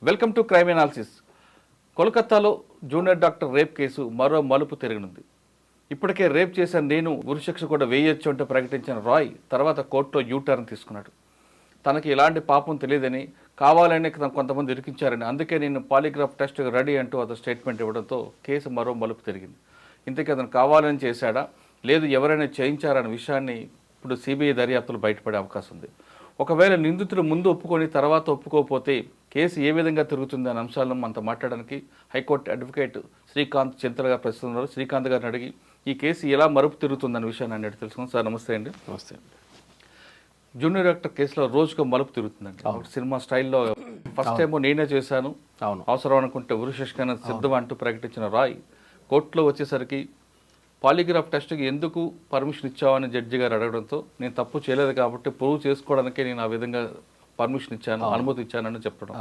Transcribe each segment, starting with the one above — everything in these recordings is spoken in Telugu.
Welcome to crime analysis. కోల్కతాలో జూనియర్ డాక్టర్ రేప్ కేసు మరో మలుపు తిరగనుంది. ఇప్పటికే రేప్ చేసిన నేను ఉరిశిక్ష కూడా వేయొచ్చు అంటూ ప్రకటించిన రాయ్ తర్వాత కోర్టులో యూటర్న్ తీసుకున్నాడు. తనకి ఎలాంటి పాపం తెలియదని, కావాలని కొంతమంది ఇరికించారని, అందుకే నేను పాలిగ్రాఫ్ టెస్ట్ రెడీ అంటూ అతను స్టేట్మెంట్ ఇవ్వడంతో కేసు మరో మలుపు తిరిగింది. ఇంతకీ అతను కావాలని చేశాడా, లేదు ఎవరైనా చేయించారన్న విషయాన్ని ఇప్పుడు సిబిఐ దర్యాప్తులు బయటపడే అవకాశం ఉంది. ఒకవేళ నిందితుడు ముందు ఒప్పుకొని తర్వాత ఒప్పుకోకపోతే కేసు ఏ విధంగా తిరుగుతుంది అనే అంశాలను మనతో మాట్లాడడానికి హైకోర్టు అడ్వకేట్ శ్రీకాంత్ చింతల గారు ప్రస్తుతం ఉన్నారు. శ్రీకాంత్ గారిని అడిగి ఈ కేసు ఎలా మరుపు తిరుగుతుందన్న విషయాన్ని అన్నట్టు తెలుసుకుందాం. సార్ నమస్తే అండి. నమస్తే అండి. జూనియర్ డాక్టర్ కేసులో రోజుకు మలుపు తిరుగుతుందండి. సినిమా స్టైల్లో ఫస్ట్ టైం నేనే చేశాను, అవసరం అనుకుంటే ఉరిశిక్షణ సిద్ధం అంటూ ప్రకటించిన రాయ్ కోర్టులో వచ్చేసరికి పాలిగ్రాఫ్ టెస్ట్కి ఎందుకు పర్మిషన్ ఇచ్చావని జడ్జి గారు అడగడంతో నేను తప్పు చేయలేదు కాబట్టి ప్రూవ్ చేసుకోవడానికే నేను ఆ విధంగా పర్మిషన్ ఇచ్చాను, అనుమతి ఇచ్చానని చెప్పడం.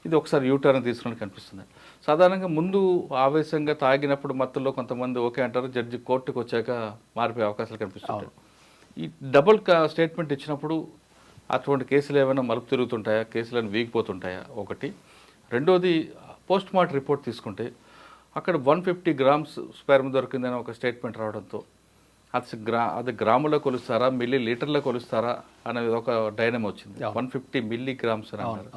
ఇది ఒకసారి యూటర్న్ తీసుకున్నట్టు కనిపిస్తుంది. సాధారణంగా ముందు ఆవేశంగా తాగినప్పుడు మత్తులో కొంతమంది ఓకే అంటారు, జడ్జి కోర్టుకు వచ్చాక మారిపోయే అవకాశాలు కనిపిస్తుంటాయి. ఈ డబుల్ స్టేట్మెంట్ ఇచ్చినప్పుడు అటువంటి కేసులు ఏమైనా మలుపు తిరుగుతుంటాయా, కేసులను వీగిపోతుంటాయా ఒకటి. రెండోది పోస్ట్ మార్టం రిపోర్ట్ తీసుకుంటే అక్కడ 150 grams స్పెర్మ్ దొరికిందని ఒక స్టేట్మెంట్ రావడంతో అది గ్రాములో కొలుస్తారా, మిల్లీ లీటర్లో కొలుస్తారా అనేది ఒక డైనమో వచ్చింది. 150 milligrams అని అన్నారు.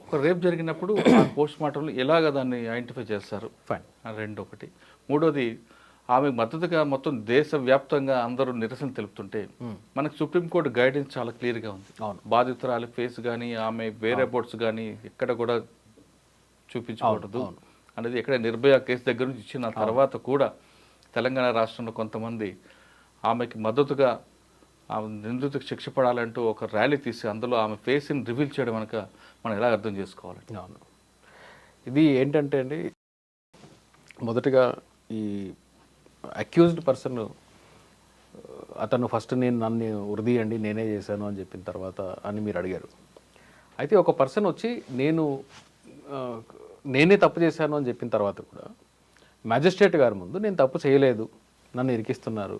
ఒక రేప్ జరిగినప్పుడు ఆ పోస్ట్ మార్టంలో ఎలాగ దాన్ని ఐడెంటిఫై చేస్తారు? ఫైన్. ఒకటి. మూడోది ఆమె మద్దతుగా మొత్తం దేశవ్యాప్తంగా అందరూ నిరసన తెలుపుతుంటే మనకు సుప్రీంకోర్టు గైడెన్స్ చాలా క్లియర్గా ఉంది. బాధితురాలి ఫేస్ కానీ ఆమె వేరే బోర్డ్స్ కానీ ఎక్కడ కూడా చూపించకూడదు అనేది. ఎక్కడ నిర్భయ కేసు దగ్గర నుంచి ఇచ్చిన తర్వాత కూడా తెలంగాణ రాష్ట్రంలో కొంతమంది ఆమెకి మద్దతుగా ఆమె నిందితులకు శిక్ష పడాలంటూ ఒక ర్యాలీ తీసి అందులో ఆమె ఫేస్ని రివీల్ చేయడం కనుక మనం ఎలా అర్థం చేసుకోవాలి? అవును, ఇది ఏంటంటే అండి, మొదటగా ఈ అక్యూజ్డ్ పర్సన్ అతను ఫస్ట్ నన్ను ఉరిదీయండి నేనే చేశాను అని చెప్పిన తర్వాత అని మీరు అడిగారు. అయితే ఒక పర్సన్ వచ్చి నేనే తప్పు చేశాను అని చెప్పిన తర్వాత కూడా మ్యాజిస్ట్రేట్ గారి ముందు నేను తప్పు చేయలేదు, నన్ను ఇరికిస్తున్నారు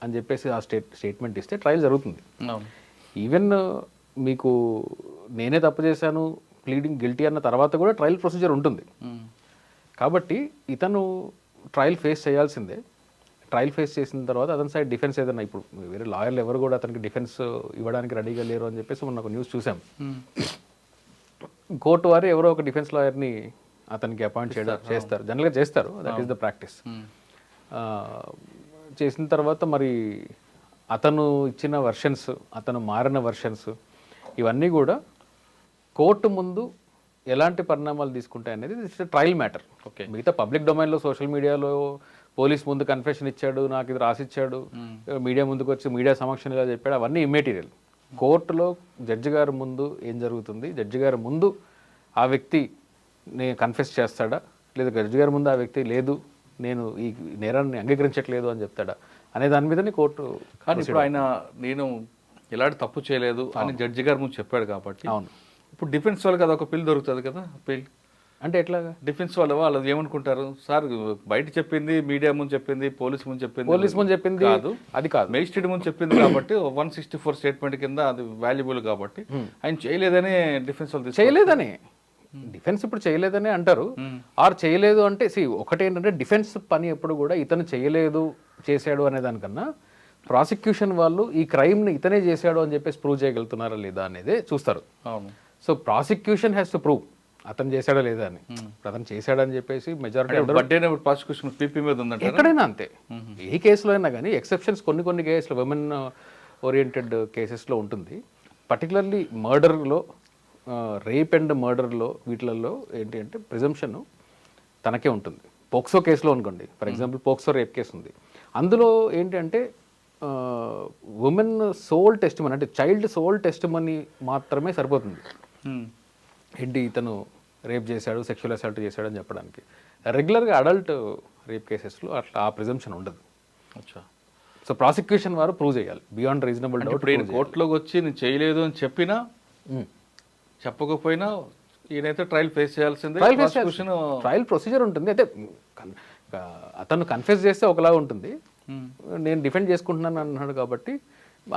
అని చెప్పేసి ఆ స్టేట్మెంట్ ఇస్తే ట్రయల్ జరుగుతుంది. ఈవెన్ మీకు నేనే తప్పు చేశాను ప్లీడింగ్ గిల్టీ అన్న తర్వాత కూడా ట్రయల్ ప్రొసీజర్ ఉంటుంది. కాబట్టి ఇతను ట్రయల్ ఫేస్ చేయాల్సిందే. ట్రయల్ ఫేస్ చేసిన తర్వాత అతని సైడ్ డిఫెన్స్ ఏదైనా, ఇప్పుడు వేరే లాయర్లు ఎవరు కూడా అతనికి డిఫెన్స్ ఇవ్వడానికి రెడీగా లేరు అని చెప్పేసి మొన్న ఒక న్యూస్ చూసాం. కోర్టు వారు ఎవరో ఒక డిఫెన్స్ లాయర్ని అతనికి అపాయింట్ చేస్తారు, జనరల్గా చేస్తారు, దట్ ఈస్ ద ప్రాక్టీస్. చేసిన తర్వాత మరి అతను ఇచ్చిన వర్షన్స్, అతను మారిన వర్షన్స్ ఇవన్నీ కూడా కోర్టు ముందు ఎలాంటి పరిణామాలు తీసుకుంటాయి అనేది ఇట్స్ ట్రయల్ మ్యాటర్. ఓకే, మిగతా పబ్లిక్ డొమైన్లో సోషల్ మీడియాలో పోలీస్ ముందు కన్ఫెషన్ ఇచ్చాడు, నాకు ఇది రాసిచ్చాడు, మీడియా ముందుకు వచ్చి మీడియా సమక్షంలో ఇలా చెప్పాడు, అవన్నీ ఇమ్మెటీరియల్. కోర్టులో జడ్జి గారి ముందు ఏం జరుగుతుంది, జడ్జి గారి ముందు ఆ వ్యక్తి నేను కన్ఫెస్ చేస్తాడా, లేదా జడ్జి గారి ముందు ఆ వ్యక్తి లేదు నేను ఈ నేరాన్ని అంగీకరించట్లేదు అని చెప్తాడా అనే దాని మీదనే కోర్టు. కానీ ఇప్పుడు ఆయన నేను ఎలాంటి తప్పు చేయలేదు అని జడ్జి గారి ముందు చెప్పాడు కాబట్టి, అవును, ఇప్పుడు డిఫెన్స్ వాళ్ళకి అదొక పిల్ దొరుకుతుంది కదా. పిల్ అంటే ఎట్లాగా? డిఫెన్స్ వాళ్ళు ఏమనుకుంటారు, సార్ బయట చెప్పింది, మీడియా ముందు చెప్పింది, పోలీస్ ముందు చెప్పింది కాదు, అది కాదు, మేజిస్ట్రేట్ ముందు చెప్పింది కాబట్టి 164 స్టేట్మెంట్ కింద అది వాల్యుబుల్ కాబట్టి ఆయన చేయలేదని డిఫెన్స్ వాళ్ళు చేయలేదని డిఫెన్స్ ఇప్పుడు చేయలేదని అంటారు. ఆర్ చేయలేదు అంటే ఒకటేంటంటే డిఫెన్స్ పని ఎప్పుడు కూడా ఇతను చేయలేదు చేశాడు అనే దానికన్నా ప్రాసిక్యూషన్ వాళ్ళు ఈ క్రైమ్ని ఇతనే చేశాడు అని చెప్పేసి ప్రూవ్ చేయగలుగుతున్నారా లేదా అనేది చూస్తారు. అవును. So prosecution has to prove అతను చేశాడా లేదా అని. అతను చేశాడని చెప్పేసి మెజారిటీ ఎక్కడైనా అంతే, ఏ కేసులో అయినా కానీ ఎక్సెప్షన్స్ కొన్ని కేసులు విమెన్ ఓరియంటెడ్ కేసెస్లో ఉంటుంది. పర్టికులర్లీ మర్డర్లో, రేప్ అండ్ మర్డర్లో వీటిలలో ఏంటి అంటే ప్రిజంప్షన్ తనకే ఉంటుంది. పోక్సో కేసులో అనుకోండి, for example POCSO rape case ఉంది, అందులో ఏంటి అంటే ఉమెన్ సోల్ టెస్టిమనీ అంటే చైల్డ్ సోల్ టెస్టిమనీ మాత్రమే సరిపోతుంది. ఏంటి ఇతను రేప్ చేశాడు, సెక్షువల్ అసాల్ట్ చేశాడు అని చెప్పడానికి. రెగ్యులర్గా అడల్ట్ రేప్ కేసెస్లో అట్లా ఆ ప్రిజంప్షన్ ఉండదు. సో ప్రాసిక్యూషన్ వారు ప్రూవ్ చేయాలి బియాండ్ రీజనబుల్ డౌట్. ఇప్పుడు కోర్టులోకి వచ్చి నేను చేయలేదు అని చెప్పినా చెప్పకపోయినా ఈయనైతే ట్రయల్ ఫేస్ చేయాల్సిందే. ట్రయల్ ప్రొసీజర్ ఉంటుంది. అయితే అతను కన్ఫెస్ చేస్తే ఒకలా ఉంటుంది, నేను డిఫెండ్ చేసుకుంటున్నాను అన్నాడు కాబట్టి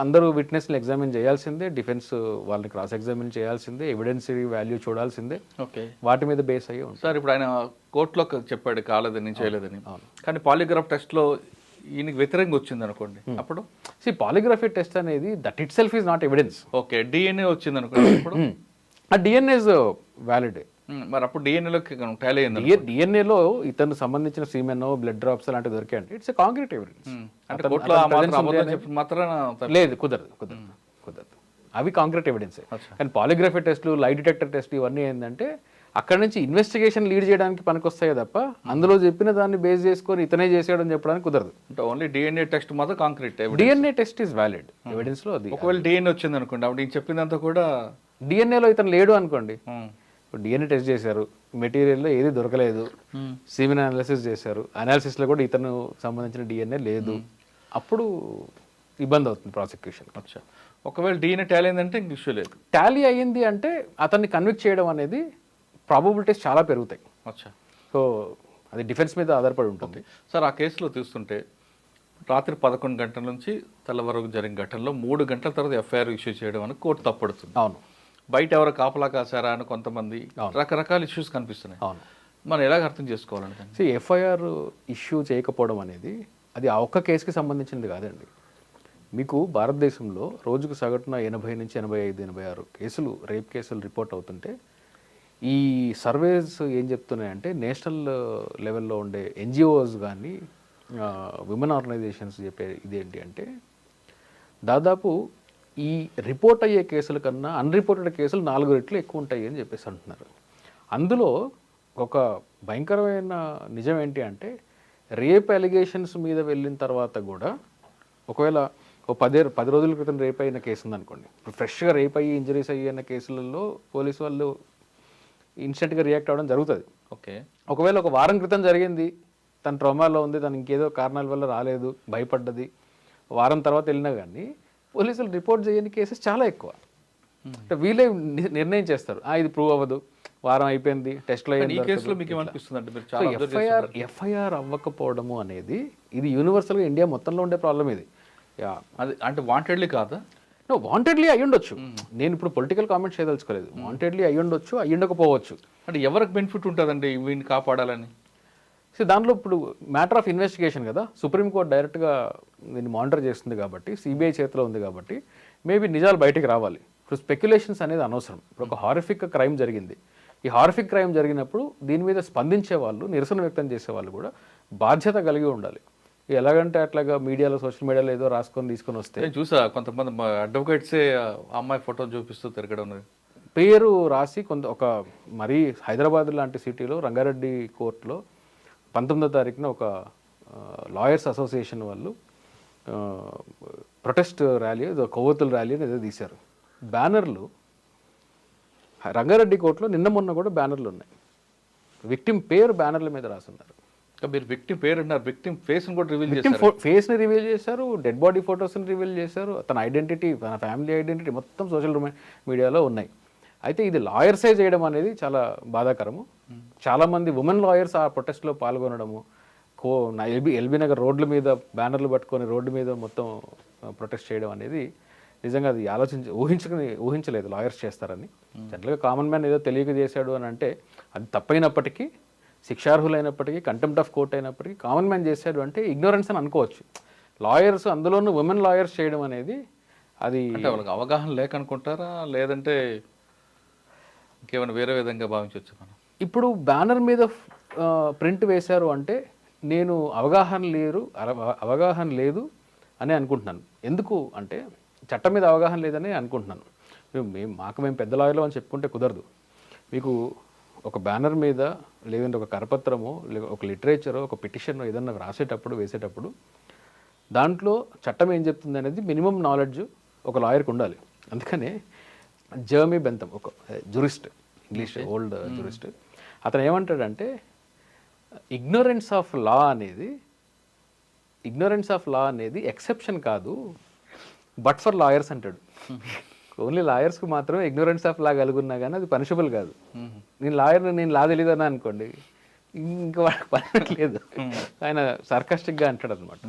అందరూ విట్నెస్ని ఎగ్జామిన్ చేయాల్సిందే, డిఫెన్స్ వాళ్ళని క్రాస్ ఎగ్జామిన్ చేయాల్సిందే, ఎవిడెన్స్ వాల్యూ చూడాల్సిందే, ఓకే, వాటి మీద బేస్ అయ్యి ఉంటుంది. సార్ ఇప్పుడు ఆయన కోర్టులో చెప్పాడు కాలేదని చేయలేదని, కానీ పాలిగ్రాఫ్ టెస్ట్లో ఈయనకి వ్యతిరేకంగా వచ్చింది అనుకోండి, అప్పుడు పాలిగ్రఫీ టెస్ట్ అనేది that it self is not evidence. Okay, DNA వచ్చింది అనుకోండి, అప్పుడు ఆ డిఎన్ఏ ఇస్ వ్యాలిడ్. మరి అప్పుడు డిఎన్ఏలోకి టాలీ అయింది. డిఎన్ఏలో ఇతను సంబంధించిన సీమెన్, బ్లడ్ డ్రాప్స్ అలాంటివి దొరికాయండి. It's a concrete evidence. అంటే కోర్టులో మాత్రం లేదు, కుదరదు. అవి కాంక్రీట్ ఎవిడెన్స్. కానీ పాలిగ్రఫీ టెస్ట్లు, లై డిటెక్టర్ టెస్ట్ ఇవన్నీ ఏంటంటే అక్కడ నుంచి ఇన్వెస్టిగేషన్ లీడ్ చేయడానికి పనికొస్తాయి తప్ప అందులో చెప్పిన దాన్ని బేస్ చేసుకొని ఇతనే చేసాడని చెప్పడానికి కుదరదు. అంటే ఓన్లీ డిఎన్ఏ టెస్ట్ మాత్రం concrete DNA test is valid evidence లో. అది ఒకవేళ డిఎన్ఏ వచ్చింది అనుకోండి, అప్పుడు నేను చెప్పిందంతా కూడా డిఎన్ఏలో ఇతను లేడు అనుకోండి, డిఎన్ఏ టెస్ట్ చేశారు, మెటీరియల్లో ఏది దొరకలేదు, సీమెన్ అనాలిసిస్ చేశారు, అనాలిసిస్లో కూడా ఇతను సంబంధించిన డిఎన్ఏ లేదు, అప్పుడు ఇబ్బంది అవుతుంది ప్రాసిక్యూషన్. అచ్చా, ఒకవేళ డిఎన్ఏ టాలీ అయిందంటే ఇంక ఇష్యూ లేదు. టాలీ అయ్యింది అంటే అతన్ని కన్విక్ట్ చేయడం అనేది ప్రాబబిలిటీస్ చాలా పెరుగుతాయి. అచ్చా, సో అది డిఫెన్స్ మీద ఆధారపడి ఉంటుంది. సార్ ఆ కేసులో చూస్తుంటే రాత్రి 11 గంటల నుంచి తెల్లవారు జరిగిన ఘటనలో 3 గంటల తర్వాత ఎఫ్ఐఆర్ ఇష్యూ చేయడం అని కోర్టు తప్పడుతుంది. అవును, బయట ఎవరో కాపలా కాసారా అని కొంతమంది రకరకాల ఇష్యూస్ కనిపిస్తున్నాయి. అవును, మనం ఎలాగ అర్థం చేసుకోవాలంటే ఎఫ్ఐఆర్ ఇష్యూ చేయకపోవడం అనేది అది ఆ ఒక్క కేసుకి సంబంధించింది కాదండి. మీకు భారతదేశంలో రోజుకు సగటున 80 నుంచి 85, 86 కేసులు, రేప్ కేసులు రిపోర్ట్ అవుతుంటే ఈ సర్వేస్ ఏం చెప్తున్నాయంటే నేషనల్ లెవెల్లో ఉండే ఎన్జిఓస్ కానీ విమెన్ ఆర్గనైజేషన్స్ చెప్పే ఇదేంటి అంటే దాదాపు ఈ రిపోర్ట్ అయ్యే కేసుల కన్నా అన్రిపోర్టెడ్ కేసులు 4 రెట్లు ఎక్కువ ఉంటాయి అని చెప్పేసి అంటున్నారు. అందులో ఒక భయంకరమైన నిజం ఏంటి అంటే రేప్ అలిగేషన్స్ మీద వెళ్ళిన తర్వాత కూడా ఒకవేళ 10 రోజుల క్రితం రేప్ అయిన కేసు ఉందనుకోండి, ఫ్రెష్గా రేప్ అయ్యి ఇంజరీస్ అయ్యిన కేసులలో పోలీసు వాళ్ళు ఇన్స్టెంట్గా రియాక్ట్ అవ్వడం జరుగుతుంది. ఓకే, ఒకవేళ ఒక వారం క్రితం జరిగింది, తన ట్రామాలో ఉంది, తను ఇంకేదో కారణాల వల్ల రాలేదు, భయపడ్డది, వారం తర్వాత వెళ్ళినా కానీ పోలీసులు రిపోర్ట్ చేయని కేసెస్ చాలా ఎక్కువ. అంటే వీళ్ళే నిర్ణయం చేస్తారు, ఇది ప్రూవ్ అవ్వదు, వారం అయిపోయింది, టెస్ట్లో ఎఫ్ఐఆర్ అవ్వకపోవడము అనేది ఇది యూనివర్సల్గా ఇండియా మొత్తంలో ఉండే ప్రాబ్లం ఇది. అది అంటే వాంటెడ్లీ కాదా? వాంటెడ్లీ అయ్యుండొచ్చు, నేను ఇప్పుడు పొలిటికల్ కామెంట్ చేయదలుచుకోలేదు. వాంటెడ్లీ అయ్యుండొచ్చు, అయ్యుండకపోవచ్చు. అంటే ఎవరికి బెనిఫిట్ ఉంటుందండి వీడిని కాపాడాలని? సో దాంట్లో ఇప్పుడు మ్యాటర్ ఆఫ్ ఇన్వెస్టిగేషన్ కదా, సుప్రీంకోర్టు డైరెక్ట్గా దీన్ని మానిటర్ చేస్తుంది కాబట్టి, సిబిఐ చేతిలో ఉంది కాబట్టి మేబీ నిజాలు బయటికి రావాలి. ఇప్పుడు స్పెక్యులేషన్స్ అనేది అనవసరం. ఇప్పుడు ఒక హారిఫిక్ క్రైమ్ జరిగింది, ఈ హారిఫిక్ క్రైమ్ జరిగినప్పుడు దీని మీద స్పందించే వాళ్ళు, నిరసన వ్యక్తం చేసే వాళ్ళు కూడా బాధ్యత కలిగి ఉండాలి. ఎలాగంటే అట్లాగా మీడియాలో, సోషల్ మీడియాలో ఏదో రాసుకొని తీసుకొని వస్తే చూసా కొంతమంది అడ్వకేట్సే అమ్మాయి ఫోటో చూపిస్తూ తిరగడం, పేరు రాసి ఒక మరీ హైదరాబాద్ లాంటి సిటీలో రంగారెడ్డి కోర్టులో 19వ తారీఖున ఒక లాయర్స్ అసోసియేషన్ వాళ్ళు ప్రొటెస్ట్ ర్యాలీ, కొవ్వొత్తుల ర్యాలీ అని ఏదో తీశారు. బ్యానర్లు రంగారెడ్డి కోర్టులో నిన్న మొన్న కూడా బ్యానర్లు ఉన్నాయి, విక్టిమ్ పేరు బ్యానర్ల మీద రాసున్నారు. మీరు విక్టిమ్ పేరు అన్నారు, విక్టిమ్ ఫేస్ని కూడా రివీల్ చేశారు. ఫేస్ని రివీల్ చేశారు, డెడ్ బాడీ ఫొటోస్ని రివీల్ చేశారు, తన ఐడెంటిటీ, తన ఫ్యామిలీ ఐడెంటిటీ మొత్తం సోషల్ మీడియాలో ఉన్నాయి. అయితే ఇది లాయర్సే చేయడం అనేది చాలా బాధాకరము. చాలామంది ఉమెన్ లాయర్స్ ఆ ప్రొటెస్ట్లో పాల్గొనడము, ఎల్బీ నగర్ రోడ్ల మీద బ్యానర్లు పట్టుకొని రోడ్డు మీద మొత్తం ప్రొటెస్ట్ చేయడం అనేది నిజంగా అది ఊహించలేదు లాయర్స్ చేస్తారని. జనరల్గా కామన్ మ్యాన్ ఏదో తెలియక చేశాడు అని అంటే అది తప్పైనప్పటికీ, శిక్షార్హులైనప్పటికీ, కంటెంప్ట్ ఆఫ్ కోర్ట్ అయినప్పటికీ కామన్ మ్యాన్ చేశాడు అంటే ఇగ్నోరెన్స్ అని అనుకోవచ్చు. లాయర్స్, అందులోనూ ఉమెన్ లాయర్స్ చేయడం అనేది అది వాళ్ళకి అవగాహన లేక అనుకుంటారా, లేదంటే ఇంకేమైనా వేరే విధంగా భావించవచ్చు మనం? ఇప్పుడు బ్యానర్ మీద ప్రింట్ వేశారు అంటే నేను అవగాహన లేదు అని అనుకుంటున్నాను. ఎందుకు అంటే చట్టం మీద అవగాహన లేదని అనుకుంటున్నాను. మేము పెద్ద లాయర్లు అని చెప్పుకుంటే కుదరదు. మీకు ఒక బ్యానర్ మీద లేదంటే ఒక కరపత్రమో, ఒక లిటరేచరో, ఒక పిటిషన్ ఏదన్నా రాసేటప్పుడు, వేసేటప్పుడు దాంట్లో చట్టం ఏం చెప్తుంది అనేది మినిమం నాలెడ్జ్ ఒక లాయర్కి ఉండాలి. అందుకనే జర్మీ బెంథమ్ ఒక జురిస్ట్, ఇంగ్లీష్ ఓల్డ్ జురిస్ట్, అతను ఏమంటాడంటే ఇగ్నోరెన్స్ ఆఫ్ లా అనేది ఎక్సెప్షన్ కాదు, బట్ ఫర్ లాయర్స్ అంటాడు. ఓన్లీ లాయర్స్కి మాత్రమే ఇగ్నోరెన్స్ ఆఫ్ లా కలుగున్నా కానీ అది పనిషబుల్ కాదు. నేను లా తెలీదన్నా అనుకోండి, ఇంకా వాళ్ళకి పనిలేదు. ఆయన సర్కాస్టిక్గా అంటాడు అనమాట.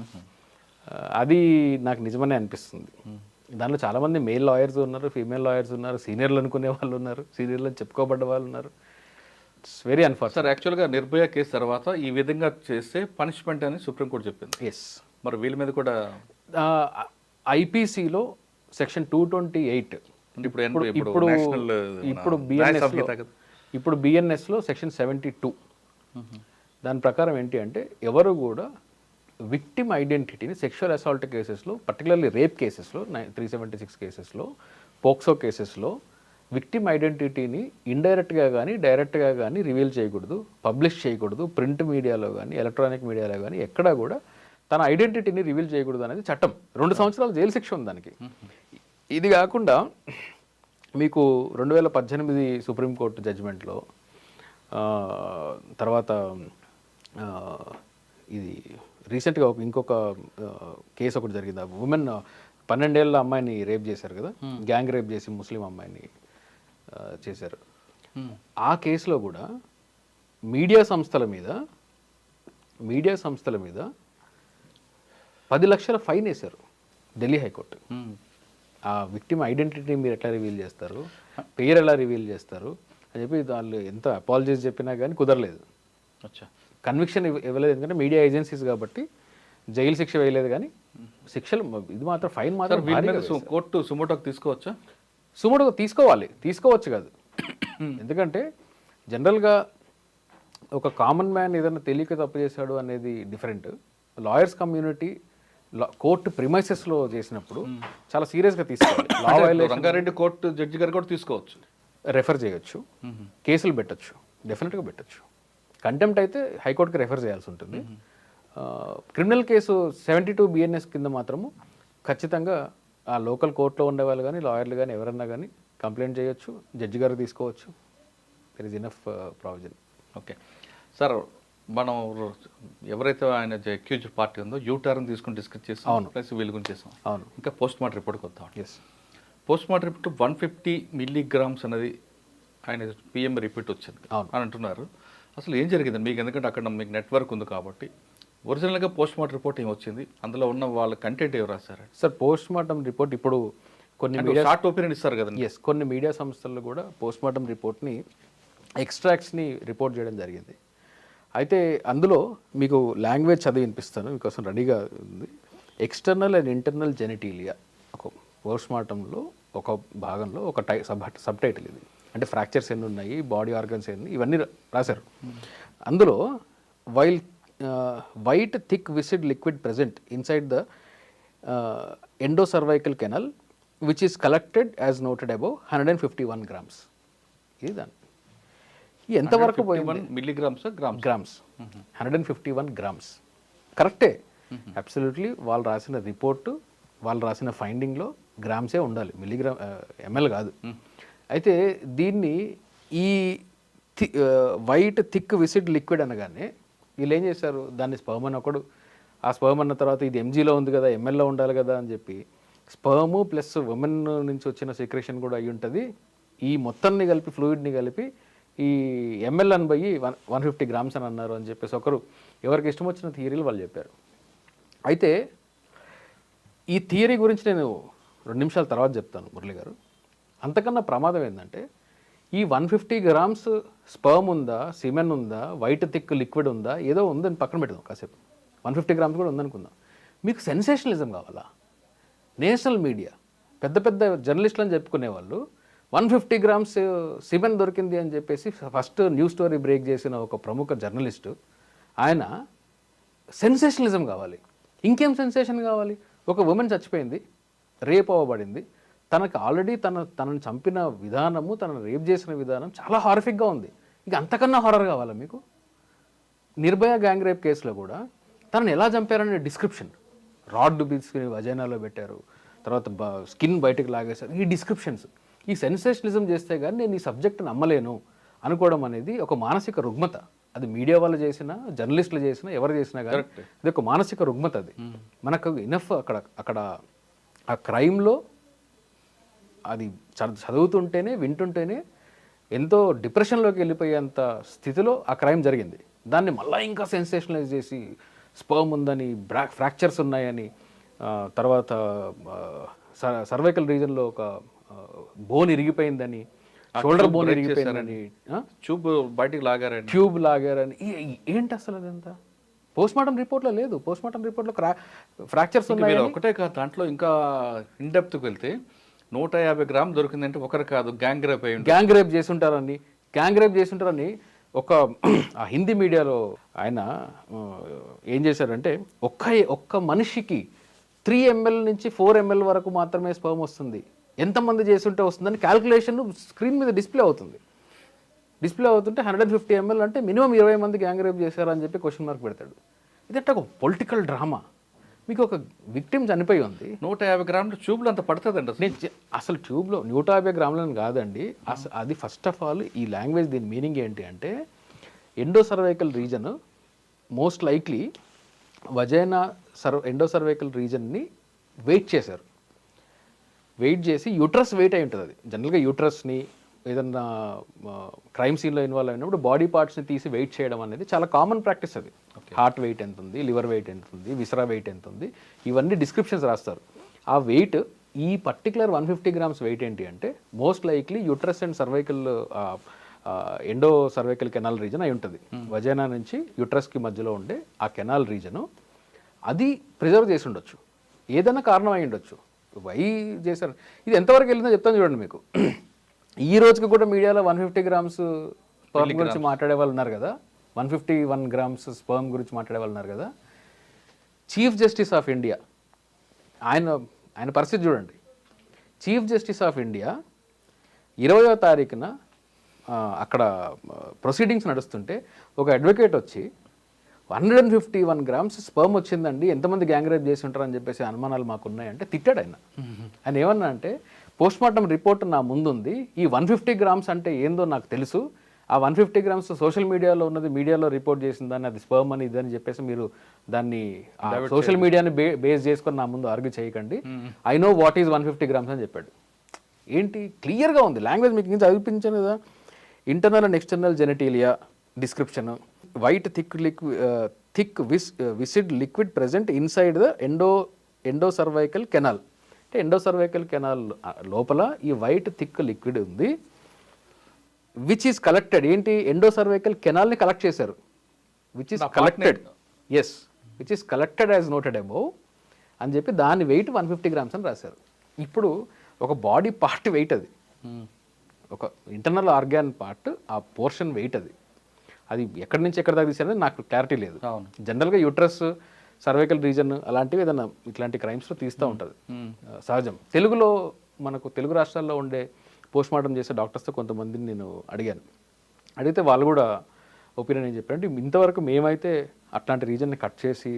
అది నాకు నిజమనే అనిపిస్తుంది. దానిలో చాలామంది మేల్ లాయర్స్ ఉన్నారు, ఫీమేల్ లాయర్స్ ఉన్నారు, సీనియర్లు అనుకునే వాళ్ళు ఉన్నారు, సీనియర్లు అని చెప్పుకోబడ్డ వాళ్ళు ఉన్నారు. It's very unfortunate. సార్ యాక్చువల్గా నిర్భయ కేసు తర్వాత ఈ విధంగా చేస్తే పనిష్మెంట్ అని సుప్రీంకోర్టు చెప్పింది. ఎస్. మరి వీళ్ళ మీద కూడా ఐపీసీలో సెక్షన్ 228 ఇప్పుడు ఇప్పుడు నేషనల్ ఇప్పుడు ఇప్పుడు బిఎన్ఎస్లో సెక్షన్ 72 దాని ప్రకారం ఏంటి అంటే ఎవరు కూడా విక్టిమ్ ఐడెంటిటీని సెక్షువల్ అసాల్ట్ కేసెస్లో, పర్టికులర్లీ రేప్ కేసెస్లో 376 కేసెస్లో, పోక్సో కేసెస్లో విక్టిమ్ ఐడెంటిటీని ఇండైరెక్ట్గా కానీ డైరెక్ట్గా కానీ రివీల్ చేయకూడదు, పబ్లిష్ చేయకూడదు. ప్రింట్ మీడియాలో కానీ ఎలక్ట్రానిక్ మీడియాలో కానీ ఎక్కడా కూడా తన ఐడెంటిటీని రివీల్ చేయకూడదు అనేది చట్టం. 2 సంవత్సరాల జైలు శిక్ష ఉంది దానికి. ఇది కాకుండా మీకు 2018 సుప్రీంకోర్టు జడ్జిమెంట్లో తర్వాత ఇది రీసెంట్గా ఇంకొక కేసు ఒకటి జరిగింది. ఆ ఉమెన్ 12 ఏళ్ళ అమ్మాయిని రేప్ చేశారు కదా, గ్యాంగ్ రేప్ చేసి ముస్లిం అమ్మాయిని చేశారు. ఆ కేసులో కూడా మీడియా సంస్థల మీద 10 లక్షల ఫైన్ వేశారు ఢిల్లీ హైకోర్టు. ఆ విక్టిమ్ ఐడెంటిటీ మీరు ఎట్లా రివీల్ చేస్తారు, పేరు ఎలా రివీల్ చేస్తారు అని చెప్పి వాళ్ళు ఎంత అపాలజీస్ చెప్పినా కానీ కుదరలేదు. కన్విక్షన్ ఇవ్వలేదు, ఎందుకంటే మీడియా ఏజెన్సీస్ కాబట్టి జైలు శిక్ష వేయలేదు. కానీ శిక్షలు ఇది మాత్రం ఫైన్ మాత్రం కోర్టు సుమోటోకి తీసుకోవచ్చా? సుమోటోకి తీసుకోవచ్చు కాదు. ఎందుకంటే జనరల్గా ఒక కామన్ మ్యాన్ ఏదైనా తెలియక తప్పు చేశాడు అనేది డిఫరెంట్. లాయర్స్ కమ్యూనిటీ కోర్టు ప్రిమైసెస్లో చేసినప్పుడు చాలా సీరియస్గా తీసుకోవాలి. లా వైలేషన్ రంగారెడ్డి కోర్టు జడ్జి గారు కూడా తీసుకోవచ్చు, రెఫర్ చేయొచ్చు, కేసులు పెట్టచ్చు, డెఫినెట్గా పెట్టచ్చు. కంటెంప్ట్ అయితే హైకోర్టుకి రెఫర్ చేయాల్సి ఉంటుంది. క్రిమినల్ కేసు 72 బిఎన్ఎస్ కింద మాత్రము ఖచ్చితంగా ఆ లోకల్ కోర్టులో ఉండేవాళ్ళు కానీ లాయర్లు కానీ ఎవరన్నా కానీ కంప్లైంట్ చేయొచ్చు, జడ్జి గారు తీసుకోవచ్చు. There is enough provision. Okay sir, మనం ఎవరైతే ఆయన అక్యూజ్డ్ పార్టీ ఉందో యూటర్న్ తీసుకుని డిస్కస్ చేస్తాం, ప్లస్ వీళ్ళ గురించి చేస్తాం. అవును. ఇంకా పోస్ట్ మార్టం రిపోర్ట్కి వద్దాం. Yes. Post mortem report 150 milligrams అనేది ఆయన పిఎం రిపీట్ వచ్చింది అని అంటున్నారు. అసలు ఏం జరిగింది మీకు? ఎందుకంటే అక్కడ మీకు నెట్వర్క్ ఉంది కాబట్టి ఒరిజినల్గా పోస్ట్ మార్టం రిపోర్ట్ ఏం వచ్చింది, అందులో ఉన్న వాళ్ళ కంటెంట్ ఏం రాశారు? సార్, పోస్ట్ మార్టం రిపోర్ట్ ఇప్పుడు కొన్ని షార్ట్ ఒపీనియన్ ఇస్తారు కదా. ఎస్, కొన్ని మీడియా సంస్థలు కూడా పోస్ట్ మార్టం రిపోర్ట్ని ఎక్స్ట్రాక్ట్స్ని రిపోర్ట్ చేయడం జరిగింది. అయితే అందులో మీకు లాంగ్వేజ్ చదివి వినిపిస్తాను, మీకోసం రెడీగా ఉంది. ఎక్స్టర్నల్ అండ్ ఇంటర్నల్ జెనిటీలియా ఒక పోస్ట్ మార్టంలో ఒక భాగంలో ఒక సబ్ టైటిల్ ఇది. అంటే ఫ్రాక్చర్స్ ఎన్ని ఉన్నాయి, బాడీ ఆర్గన్స్ ఎన్ని, ఇవన్నీ రాశారు. అందులో white thick viscid liquid present inside the endocervical canal which is collected as noted above 151 grams. ఇది దాన్ని ఎంతవరకు పోయింది? Milligrams grams 151 grams. కరెక్టే, అబ్సల్యూట్లీ. వాళ్ళు రాసిన రిపోర్టు, వాళ్ళు రాసిన ఫైండింగ్లో గ్రామ్సే ఉండాలి, మిల్లీగ్రామ్ ఎంఎల్ కాదు. అయితే దీన్ని ఈ వైట్ థిక్ విసిడ్ లిక్విడ్ అనగానే వీళ్ళు ఏం చేశారు, దాన్ని స్పర్మ్ అని ఒకడు, ఆ స్పర్మ్ అన్న తర్వాత ఇది ఎంజీలో ఉంది కదా, ఎంఎల్లో ఉండాలి కదా అని చెప్పి స్పర్మ్ ప్లస్ ఉమెన్ నుంచి వచ్చిన సెక్రేషన్ కూడా అయి ఉంటుంది, ఈ మొత్తాన్ని కలిపి ఫ్లూయిడ్ని కలిపి ఈ ఎంఎల్ అని పోయి 150 grams అని అన్నారు అని చెప్పేసి ఒకరు ఎవరికి ఇష్టం వచ్చిన థియరీలు వాళ్ళు చెప్పారు. అయితే ఈ థియరీ గురించి నేను 2 నిమిషాల తర్వాత చెప్తాను మురళి గారు. అంతకన్నా ప్రమాదం ఏంటంటే ఈ 150 grams స్పర్మ్ ఉందా, సిమెన్ ఉందా, వైట్ థిక్ లిక్విడ్ ఉందా, ఏదో ఉందని పక్కన పెడదాం కాసేపు. 150 grams కూడా ఉందనుకుందాం. మీకు సెన్సేషనలిజం కావాలా? నేషనల్ మీడియా పెద్ద పెద్ద జర్నలిస్టులు అని చెప్పుకునే వాళ్ళు 150 grams సిమెన్ దొరికింది అని చెప్పేసి ఫస్ట్ న్యూస్ స్టోరీ బ్రేక్ చేసిన ఒక ప్రముఖ జర్నలిస్టు, ఆయన సెన్సేషనలిజం కావాలి. ఇంకేం సెన్సేషన్ కావాలి? ఒక ఉమెన్ చచ్చిపోయింది, రేప్ అవ్వబడింది, తనకు ఆల్రెడీ తనని చంపిన విధానము, తనను రేప్ చేసిన విధానం చాలా హారిఫిక్గా ఉంది. ఇక అంతకన్నా హారర్ కావాలా మీకు? నిర్భయ గ్యాంగ్ రేప్ కేసులో కూడా తనని ఎలా చంపారనే డిస్క్రిప్షన్, రాడ్ తీసుకుని వజైనాలో పెట్టారు, తర్వాత స్కిన్ బయటకు లాగేశారు, ఈ డిస్క్రిప్షన్స్. ఈ సెన్సేషనలిజం చేస్తే కానీ నేను ఈ సబ్జెక్ట్ నమ్మలేను అనుకోవడం అనేది ఒక మానసిక రుగ్మత. అది మీడియా వాళ్ళు చేసినా, జర్నలిస్టులు చేసినా, ఎవరు చేసినా కానీ అది ఒక మానసిక రుగ్మత. అది మనకు ఇనఫ్ అక్కడ ఆ క్రైమ్లో అది చదువుతుంటేనే, వింటుంటేనే ఎంతో డిప్రెషన్లోకి వెళ్ళిపోయేంత స్థితిలో ఆ క్రైమ్ జరిగింది. దాన్ని మళ్ళీ ఇంకా సెన్సేషనలైజ్ చేసి స్పర్మ్ ఉందని, ఫ్రాక్చర్స్ ఉన్నాయని, తర్వాత సర్వైకల్ రీజన్లో ఒక బోన్ ఇరిగిపోయిందని, షోల్డర్ బోన్ ఇరిగిపోయిందని, ట్యూబ్ బయటికి లాగారని, ట్యూబ్ లాగారని. ఏంటి అసలు అదంతా పోస్ట్ మార్టం రిపోర్ట్లో లేదు. పోస్ట్ మార్టం రిపోర్ట్లో ఫ్రాక్చర్స్ ఉన్నాయి. ఒకటే కాదు, దాంట్లో ఇంకా ఇన్డెప్త్కి వెళ్తే 150 గ్రామ్ దొరికిందంటే ఒకరు కాదు, గ్యాంగ్ రేప్ చేసి ఉంటారని ఒక ఆ హిందీ మీడియాలో ఆయన ఏం చేశారంటే ఒక్క మనిషికి 3 ml నుంచి 4 ml వరకు మాత్రమే స్పర్మ్ వస్తుంది, ఎంతమంది చేస్తుంటే వస్తుందని క్యాల్కులేషన్ స్క్రీన్ మీద డిస్ప్లే అవుతుంటే 150 ml అంటే మినిమం 20 మంది గ్యాంగ్ రేప్ చేశారని చెప్పి క్వశ్చన్ మార్క్ పెడతాడు. ఇదంటే ఒక పొలిటికల్ డ్రామా. మీకు ఒక విక్టిమ్ చనిపోయి ఉంది, 150 గ్రాముల ట్యూబ్లు అంత పడుతుందండి. అసలు ట్యూబ్లో 150 గ్రాములని కాదండి. అది ఫస్ట్ ఆఫ్ ఆల్ ఈ లాంగ్వేజ్ దీని మీనింగ్ ఏంటి అంటే endocervical region most likely vagina endocervical రీజన్ని వెయిట్ చేశారు. వెయిట్ చేసి యూట్రస్ వెయిట్ అయి ఉంటుంది. అది జనరల్గా యూట్రస్ని ఏదన్నా క్రైమ్ సీన్లో ఇన్వాల్వ్ అయినప్పుడు బాడీ పార్ట్స్ని తీసి వెయిట్ చేయడం అనేది చాలా కామన్ ప్రాక్టీస్. అది హార్ట్ వెయిట్ ఎంత ఉంది, లివర్ వెయిట్ ఎంత ఉంది, విసరా వెయిట్ ఎంత ఉంది, ఇవన్నీ డిస్క్రిప్షన్స్ రాస్తారు. ఆ వెయిట్ ఈ పర్టికులర్ 150 గ్రామ్స్ వెయిట్ ఏంటి అంటే most likely uterus and cervical endo cervical canal reason అయి ఉంటుంది. వజైనా నుంచి యూట్రస్కి మధ్యలో ఉండే ఆ కెనాల్ రీజను అది ప్రిజర్వ్ చేసి ఉండొచ్చు, ఏదైనా కారణం అయి ఉండొచ్చు. వై చేశారు, ఇది ఎంతవరకు వెళ్ళిందో చెప్తాను చూడండి మీకు. ఈ రోజుకి కూడా మీడియాలో 150 గ్రామ్స్ స్పర్మ్ గురించి మాట్లాడే వాళ్ళు ఉన్నారు కదా, 151 గ్రామ్స్ స్పర్మ్ గురించి మాట్లాడే వాళ్ళు ఉన్నారు కదా. చీఫ్ జస్టిస్ ఆఫ్ ఇండియా ఆయన పరిస్థితి చూడండి. చీఫ్ జస్టిస్ ఆఫ్ ఇండియా 20వ తారీఖున అక్కడ ప్రొసీడింగ్స్ నడుస్తుంటే ఒక అడ్వకేట్ వచ్చి 151 గ్రామ్స్ స్పర్మ్ వచ్చిందండి, ఎంతమంది గ్యాంగ్ రేప్ చేసి ఉంటారని చెప్పేసి అనుమానాలు మాకు ఉన్నాయంటే తిట్టాడు ఆయన. ఆయన ఏమన్నా అంటే పోస్ట్ మార్టం రిపోర్ట్ నా ముందుంది, ఈ 150 గ్రామ్స్ అంటే ఏందో నాకు తెలుసు, ఆ 150 గ్రామ్స్ సోషల్ మీడియాలో ఉన్నది, మీడియాలో రిపోర్ట్ చేసిన దాన్ని అది స్పర్మ్ అని ఇదని చెప్పేసి మీరు దాన్ని సోషల్ మీడియాని బేస్ చేసుకొని నా ముందు ఆర్గ్యూ చేయకండి, I know what is 150 grams అని చెప్పాడు. ఏంటి క్లియర్గా ఉంది లాంగ్వేజ్, మీకు ఇంకా చదివించాను కదా. Internal and external genitalia description, white thick viscid liquid present inside the endocervical canal. అంటే ఎండో సర్వైకల్ కెనాల్ లోపల ఈ వైట్ థిక్ లిక్విడ్ ఉంది, విచ్ ఈస్ కలెక్టెడ్. ఏంటి ఎండో సర్వైకల్ కెనాల్ని కలెక్ట్ చేశారు, which is collected, as which is collected as noted above అని చెప్పి దాని వెయిట్ 150 గ్రామ్స్ అని రాశారు. ఇప్పుడు ఒక బాడీ పార్ట్ వెయిట్ అది, ఒక ఇంటర్నల్ ఆర్గాన్ పార్ట్ ఆ పోర్షన్ వెయిట్ అది ఎక్కడి నుంచి ఎక్కడి దాకా తీసారనేది నాకు క్లారిటీ లేదు. జనరల్గా యూట్రస్ సర్వైకల్ రీజన్ అలాంటివి ఏదైనా ఇట్లాంటి క్రైమ్స్లో తీస్తూ ఉంటుంది, సహజం. మనకు తెలుగు రాష్ట్రాల్లో ఉండే పోస్ట్ మార్టం చేసే డాక్టర్స్తో కొంతమందిని నేను అడిగితే వాళ్ళు కూడా ఒపీనియన్ ఏం చెప్పారంటే ఇంతవరకు మేమైతే అట్లాంటి రీజన్ని కట్ చేసి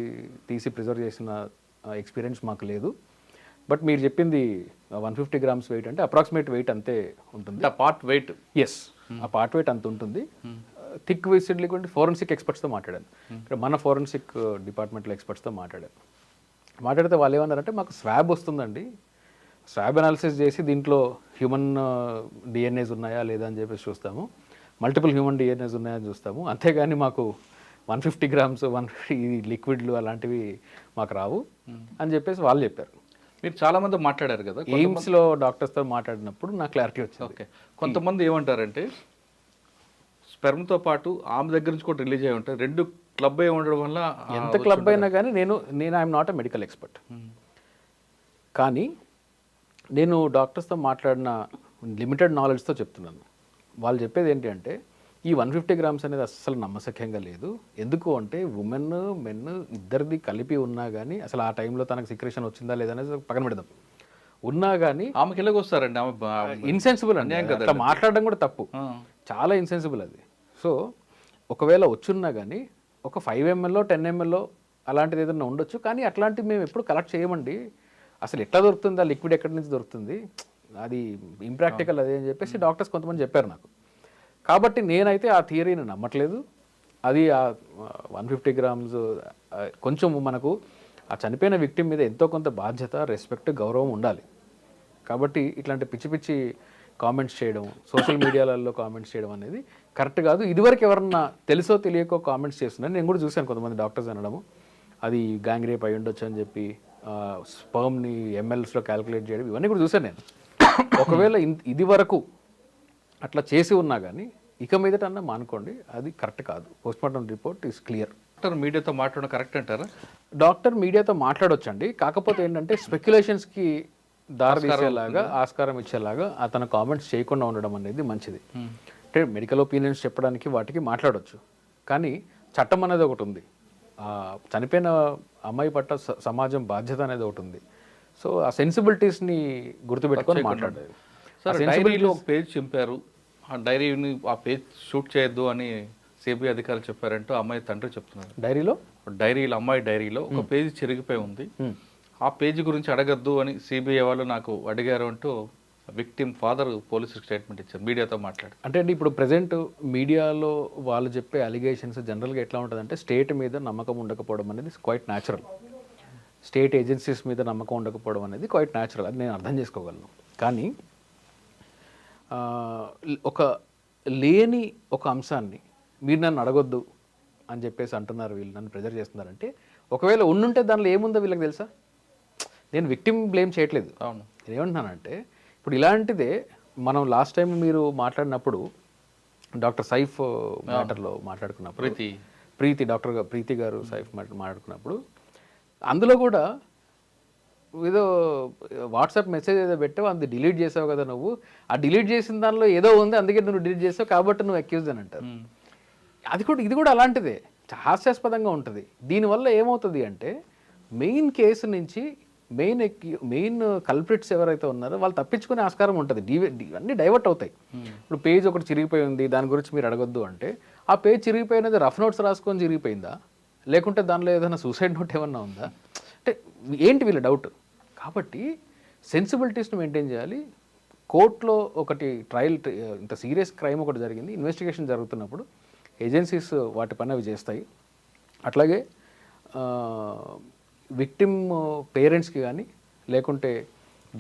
తీసి ప్రిజర్వ్ చేసిన ఎక్స్పీరియన్స్ మాకు లేదు. బట్ మీరు చెప్పింది 150 గ్రామ్స్ వెయిట్ అంటే అప్రాక్సిమేట్ వెయిట్ అంతే ఉంటుంది. ఆ పార్ట్ వెయిట్, ఎస్ ఆ పార్ట్ వెయిట్ అంత ఉంటుంది. థిక్ విసిడ్ లిక్విడ్ ఫోరెన్సిక్ ఎక్స్పర్ట్స్తో మాట్లాడాను, ఇక్కడ మన ఫోరెన్సిక్ డిపార్ట్మెంట్లో ఎక్స్పర్ట్స్తో మాట్లాడితే వాళ్ళు ఏమన్నారంటే మాకు స్వాబ్ వస్తుందండి, స్వాబ్ అనాలిసిస్ చేసి దీంట్లో హ్యూమన్ డిఎన్ఏస్ ఉన్నాయా లేదా అని చెప్పేసి చూస్తాము, మల్టిపుల్ హ్యూమన్ డిఎన్ఏస్ ఉన్నాయని చూస్తాము, అంతేగాని మాకు 150 గ్రామ్స్ 150 లిక్విడ్లు అలాంటివి మాకు రావు అని చెప్పేసి వాళ్ళు చెప్పారు. మీరు చాలా మంది మాట్లాడారు కదా ఎయిమ్స్లో డాక్టర్స్తో మాట్లాడినప్పుడు నాకు క్లారిటీ వచ్చింది. ఓకే, కొంతమంది ఏమంటారంటే స్పెర్మ్తో పాటు ఆమె దగ్గర నుంచి కూడా రిలీజ్ అయి ఉంటాయి, 2 క్లబ్ అయి ఉండడం వల్ల. ఎంత క్లబ్ అయినా కానీ నేను I'm not a medical expert, కానీ నేను డాక్టర్స్తో మాట్లాడిన లిమిటెడ్ నాలెడ్జ్తో చెప్తున్నాను. వాళ్ళు చెప్పేది ఏంటి అంటే ఈ 150 గ్రామ్స్ అనేది అస్సలు నమ్మశక్యంగా లేదు. ఎందుకు అంటే ఉమెన్ మెన్ ఇద్దరిది కలిపి ఉన్నా కానీ అసలు ఆ టైంలో తనకు సిక్రేషన్ వచ్చిందా లేదా అనేది పక్కన పెడదాం, ఉన్నా కానీ ఆమెకి ఎలాగ వస్తారండి, ఆమె ఇన్సెన్సిబుల్ అండి, అట్లా మాట్లాడడం కూడా తప్పు, చాలా ఇన్సెన్సిబుల్ అది. సో ఒకవేళ వచ్చున్నా కానీ ఒక 5 ml 10 ml అలాంటిది ఏదైనా ఉండొచ్చు, కానీ అట్లాంటివి మేము ఎప్పుడు కలెక్ట్ చేయమండి, అసలు ఎట్లా దొరుకుతుంది ఆ లిక్విడ్ ఎక్కడి నుంచి దొరుకుతుంది, అది ఇంప్రాక్టికల్ అదే అని చెప్పేసి డాక్టర్స్ కొంతమంది చెప్పారు నాకు. కాబట్టి నేనైతే ఆ థియరీని నమ్మట్లేదు. అది ఆ 150 గ్రామ్స్ కొంచెం మనకు ఆ చనిపోయిన విక్టిమ్ మీద ఎంతో కొంత బాధ్యత, రెస్పెక్ట్, గౌరవం ఉండాలి. కాబట్టి ఇట్లాంటి పిచ్చి పిచ్చి కామెంట్స్ చేయడం, సోషల్ మీడియాలలో కామెంట్స్ చేయడం అనేది కరెక్ట్ కాదు. ఇదివరకు ఎవరన్నా తెలుసో తెలియకో కామెంట్స్ చేస్తున్నారు, నేను కూడా చూశాను కొంతమంది డాక్టర్స్ అనడము అది గ్యాంగ్ రేప్ అయి ఉండొచ్చు అని చెప్పి స్పర్మ్ని ఎంఎల్స్లో క్యాలిక్యులేట్ చేయడం ఇవన్నీ కూడా చూసాను నేను. ఒకవేళ ఇది వరకు అట్లా చేసి ఉన్నా కానీ ఇక మీదట అన్న మానుకోండి, అది కరెక్ట్ కాదు. Postmortem report is clear. Doctor మీడియాతో మాట్లాడడం కరెక్ట్ అంటారా? డాక్టర్ మీడియాతో మాట్లాడొచ్చండి, కాకపోతే ఏంటంటే స్పెక్యులేషన్స్కి దారి తీసేలాగా, ఆస్కారం ఇచ్చేలాగా అతను కామెంట్స్ చేయకుండా ఉండడం అనేది మంచిది. అంటే మెడికల్ ఒపీనియన్స్ చెప్పడానికి వాటికి మాట్లాడవచ్చు, కానీ చట్టం అనేది ఒకటి ఉంది, చనిపోయిన అమ్మాయి పట్ల సమాజం బాధ్యత అనేది ఒకటి ఉంది. సో ఆ సెన్సిబిలిటీస్ని గుర్తుపెట్టుకొని మాట్లాడాలి. సార్, డైరీలో ఒక పేజ్ చింపారు, ఆ డైరీని ఆ పేజ్ షూట్ చేయొద్దు అని సిబిఐ అధికారులు చెప్పారంటూ అమ్మాయి తండ్రి చెప్తున్నారు. అమ్మాయి డైరీలో ఒక పేజీ చిరిగిపోయి ఉంది, ఆ పేజీ గురించి అడగద్దు అని సిబిఐ వాళ్ళు నాకు అడిగారు అంటూ విక్టిమ్ ఫాదర్ పోలీసులకు స్టేట్మెంట్ ఇచ్చారు మీడియాతో మాట్లాడి. అంటే అండి ఇప్పుడు ప్రజెంట్ మీడియాలో వాళ్ళు చెప్పే అలిగేషన్స్ జనరల్గా ఎట్లా ఉంటుందంటే స్టేట్ మీద నమ్మకం ఉండకపోవడం అనేది క్వైట్ న్యాచురల్, స్టేట్ ఏజెన్సీస్ మీద నమ్మకం ఉండకపోవడం అనేది క్వైట్ న్యాచురల్, అది నేను అర్థం చేసుకోగలను. కానీ ఒక లేని ఒక అంశాన్ని మీరు నన్ను అడగొద్దు అని చెప్పేసి అంటున్నారు, వీళ్ళు నన్ను ప్రెజర్ చేస్తున్నారంటే ఒకవేళ ఉండుంటే దానిలో ఏముందో వీళ్ళకి తెలుసా? నేను విక్టిమ్ బ్లేమ్ చేయట్లేదు. అవును, నేనేమంటున్నానంటే ఇప్పుడు ఇలాంటిదే మనం లాస్ట్ టైం మీరు మాట్లాడినప్పుడు డాక్టర్ సైఫ్ మ్యాటర్లో మాట్లాడుకున్నప్పుడు ప్రీతి గారు సైఫ్ మాట్లాడుకున్నప్పుడు అందులో కూడా ఏదో వాట్సాప్ మెసేజ్ ఏదో పెట్టావు, అది డిలీట్ చేసావు కదా నువ్వు, ఆ డిలీట్ చేసిన దానిలో ఏదో ఉంది అందుకే నువ్వు డిలీట్ చేసావు కాబట్టి నువ్వు అక్యూజ్ అని అంటారు. ఇది కూడా అలాంటిదే, హాస్యాస్పదంగా ఉంటుంది. దీనివల్ల ఏమవుతుంది అంటే మెయిన్ కేసు నుంచి మెయిన్ కల్ప్రిట్స్ ఎవరైతే ఉన్నారో వాళ్ళు తప్పించుకునే ఆస్కారం ఉంటుంది, అన్నీ డైవర్ట్ అవుతాయి. ఇప్పుడు పేజ్ ఒకటి చిరిగిపోయి ఉంది, దాని గురించి మీరు అడగొద్దు అంటే ఆ పేజ్ చిరిగిపోయినది రఫ్ నోట్స్ రాసుకొని చిరిగిపోయిందా, లేకుంటే దానిలో ఏదైనా సూసైడ్ నోట్ ఏమన్నా ఉందా, అంటే ఏంటి వీళ్ళ డౌట్. కాబట్టి సెన్సిబిలిటీస్ని మెయింటైన్ చేయాలి. కోర్టులో ఒకటి ట్రయల్, ఇంత సీరియస్ క్రైమ్ ఒకటి జరిగింది, ఇన్వెస్టిగేషన్ జరుగుతున్నప్పుడు ఏజెన్సీస్ వాటి పని అవి చేస్తాయి. అట్లాగే విక్టిమ్ పేరెంట్స్కి కానీ లేకుంటే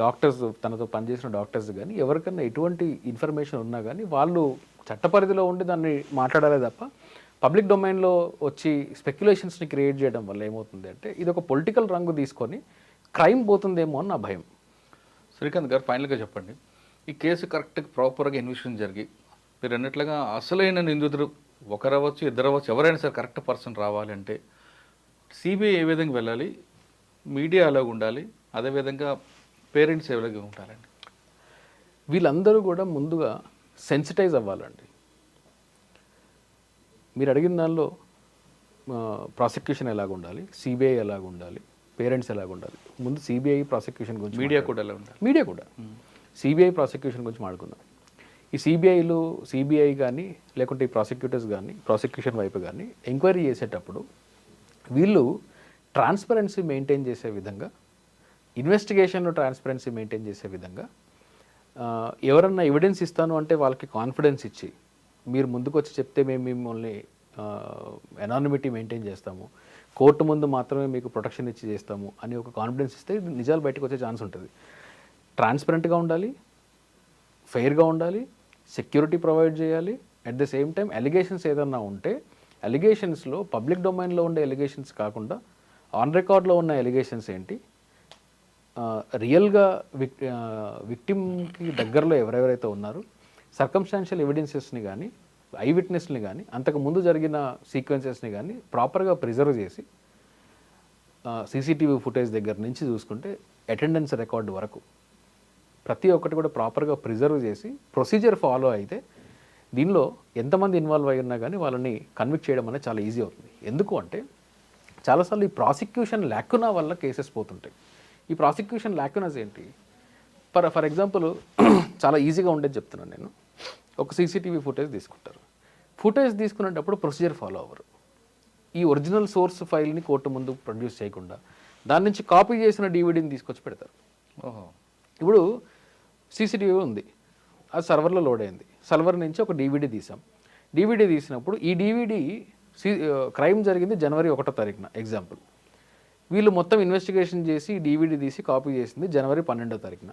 డాక్టర్స్, తనతో పనిచేసిన డాక్టర్స్ కానీ ఎవరికన్నా ఎటువంటి ఇన్ఫర్మేషన్ ఉన్నా కానీ వాళ్ళు చట్టపరిధిలో ఉండి దాన్ని మాట్లాడాలి తప్ప పబ్లిక్ డొమైన్లో వచ్చి స్పెక్యులేషన్స్ని క్రియేట్ చేయడం వల్ల ఏమవుతుంది అంటే ఇది ఒక పొలిటికల్ రంగు తీసుకొని క్రైమ్ పోతుందేమో అని నా భయం. శ్రీకాంత్ గారు, ఫైనల్గా చెప్పండి, ఈ కేసు కరెక్ట్గా ప్రాపర్గా ఇన్వెస్టిగేషన్ జరిగి మీరు అన్నట్లుగా అసలైన నిందితుడు ఒకరవచ్చు ఇద్దరవచ్చు ఎవరైనా సరే కరెక్ట్ పర్సన్ రావాలి అంటే సిబిఐ ఏ విధంగా వెళ్ళాలి, మీడియా ఎలాగ ఉండాలి, అదేవిధంగా పేరెంట్స్ ఎలాగ ఉండాలండి? వీళ్ళందరూ కూడా ముందుగా సెన్సిటైజ్ అవ్వాలండి. మీరు అడిగిన దానిలో ప్రాసిక్యూషన్ ఎలాగ ఉండాలి, సిబిఐ ఎలాగ ఉండాలి, పేరెంట్స్ ఎలాగ ఉండాలి, ముందు సిబిఐ ప్రాసిక్యూషన్ గురించి, మీడియా కూడా ఎలా ఉండాలి, మీడియా కూడా సిబిఐ ప్రాసిక్యూషన్ గురించి మాట్లాడుకుందాం. ఈ సిబిఐ కానీ లేకుంటే ఈ ప్రాసిక్యూటర్స్ కానీ ప్రాసిక్యూషన్ వైపు కానీ ఎంక్వైరీ చేసేటప్పుడు వీళ్ళు ట్రాన్స్పరెన్సీ మెయింటైన్ చేసే విధంగా, ఇన్వెస్టిగేషన్లో ట్రాన్స్పరెన్సీ మెయింటైన్ చేసే విధంగా, ఎవరన్నా ఎవిడెన్స్ ఇస్తాను అంటే వాళ్ళకి కాన్ఫిడెన్స్ ఇచ్చి మీరు ముందుకు వచ్చి చెప్తే మేము మిమ్మల్ని ఎనానిమిటీ మెయింటైన్ చేస్తాము, కోర్టు ముందు మాత్రమే మీకు ప్రొటెక్షన్ ఇచ్చి చేస్తాము అని ఒక కాన్ఫిడెన్స్ ఇస్తే నిజాలు బయటకు వచ్చే ఛాన్స్ ఉంటుంది. ట్రాన్స్పరెంట్గా ఉండాలి, ఫెయిర్గా ఉండాలి, సెక్యూరిటీ ప్రొవైడ్ చేయాలి. At the same time allegations ఏదన్నా ఉంటే అలిగేషన్స్లో పబ్లిక్ డొమైన్లో ఉండే అలిగేషన్స్ కాకుండా ఆన్ రికార్డ్లో ఉన్న అలిగేషన్స్ ఏంటి, రియల్గా విక్టిమ్కి దగ్గరలో ఎవరెవరైతే ఉన్నారో సర్కమ్స్టాన్షియల్ ఎవిడెన్సెస్ని కానీ ఐ విట్నెస్ని కానీ అంతకు ముందు జరిగిన సీక్వెన్సెస్ని కానీ ప్రాపర్గా ప్రిజర్వ్ చేసి సీసీటీవీ ఫుటేజ్ దగ్గర నుంచి చూసుకుంటే అటెండెన్స్ రికార్డు వరకు ప్రతి ఒక్కటి కూడా ప్రాపర్గా ప్రిజర్వ్ చేసి ప్రొసీజర్ ఫాలో అయితే దీనిలో ఎంతమంది ఇన్వాల్వ్ అయి ఉన్నా కానీ వాళ్ళని కన్విక్ట్ చేయడం అనేది చాలా ఈజీ అవుతుంది. ఎందుకు అంటే చాలాసార్లు ఈ ప్రాసిక్యూషన్ ల్యాకునా వల్ల కేసెస్ పోతుంటాయి. ఈ ప్రాసిక్యూషన్ ల్యాకునాస్ ఏంటి? ఫర్ ఎగ్జాంపుల్ చాలా ఈజీగా ఉండేది చెప్తున్నాను నేను. ఒక సీసీటీవీ ఫుటేజ్ తీసుకుంటారు, ఫుటేజ్ తీసుకునేటప్పుడు ప్రొసీజర్ ఫాలో అవ్వరు. ఈ ఒరిజినల్ సోర్స్ ఫైల్ని కోర్టు ముందు ప్రొడ్యూస్ చేయకుండా దాని నుంచి కాపీ చేసిన డీవీడీని తీసుకొచ్చి పెడతారు. ఇప్పుడు సీసీటీవీ ఉంది, అది సర్వర్లో లోడ్ అయింది, సర్వర్ నుంచి ఒక డీవీడీ తీసాం. డీవీడీ తీసినప్పుడు ఈ డీవీడీ క్రైమ్ జరిగింది జనవరి 1వ తారీఖున ఎగ్జాంపుల్. వీళ్ళు మొత్తం ఇన్వెస్టిగేషన్ చేసి డీవీడీ తీసి కాపీ చేసింది జనవరి 12వ తారీఖున,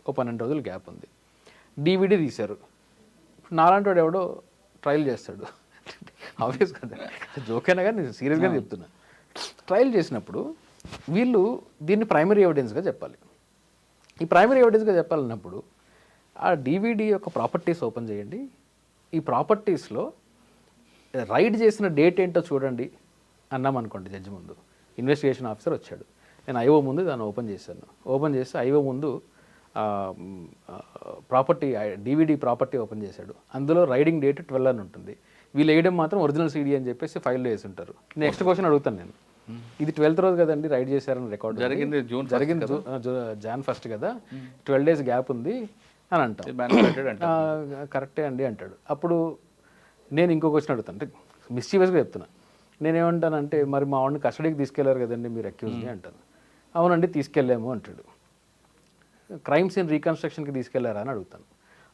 ఓ 12 రోజులు గ్యాప్ ఉంది. డీవీడీ తీశారు, నాలాంటి వాడు ఎవడో ట్రయల్ చేస్తాడు, ఆబ్వియస్ కదా, జోకైనా కానీ నేను సీరియస్గా చెప్తున్నా. ట్రయల్ చేసినప్పుడు వీళ్ళు దీన్ని ప్రైమరీ ఎవిడెన్స్గా చెప్పాలి. ఈ ప్రైమరీ ఎవిడెన్స్గా చెప్పాలన్నప్పుడు ఆ డివిడి యొక్క ప్రాపర్టీస్ ఓపెన్ చేయండి. ఈ ప్రాపర్టీస్లో రైడ్ చేసిన డేట్ ఏంటో చూడండి అన్నాం అనుకోండి జడ్జి ముందు. ఇన్వెస్టిగేషన్ ఆఫీసర్ వచ్చాడు, నేను ఐఓ ముందు దాన్ని ఓపెన్ చేశాను. ఓపెన్ చేసి ఐఓ ముందు ప్రాపర్టీ డివిడి ప్రాపర్టీ ఓపెన్ చేశాడు. అందులో రైడింగ్ డేట్ 12 అని ఉంటుంది. వీళ్ళు వేయడం మాత్రం ఒరిజినల్ సీడీ అని చెప్పేసి ఫైల్లో వేసి ఉంటారు. నెక్స్ట్ క్వశ్చన్ అడుగుతాను నేను, ఇది 12th రోజు కదండి రైడ్ చేశారని రికార్డ్ జరిగింది జాన్ 1 కదా, 12 days గ్యాప్ ఉంది అని అంటాం. కరెక్టే అండి అంటాడు. అప్పుడు నేను ఇంకో క్వశ్చన్ అడుగుతాను, అంటే మిస్చీవియస్గా చెప్తున్నా. నేనేమంటానంటే, మరి మా వాడిని కస్టడీకి తీసుకెళ్లారు కదండి మీరు అక్యూజ్ని అంటాను. అవునండి తీసుకెళ్ళాము అంటాడు. క్రైమ్ సీన్ రీకన్స్ట్రక్షన్కి తీసుకెళ్లారా అని అడుగుతాను.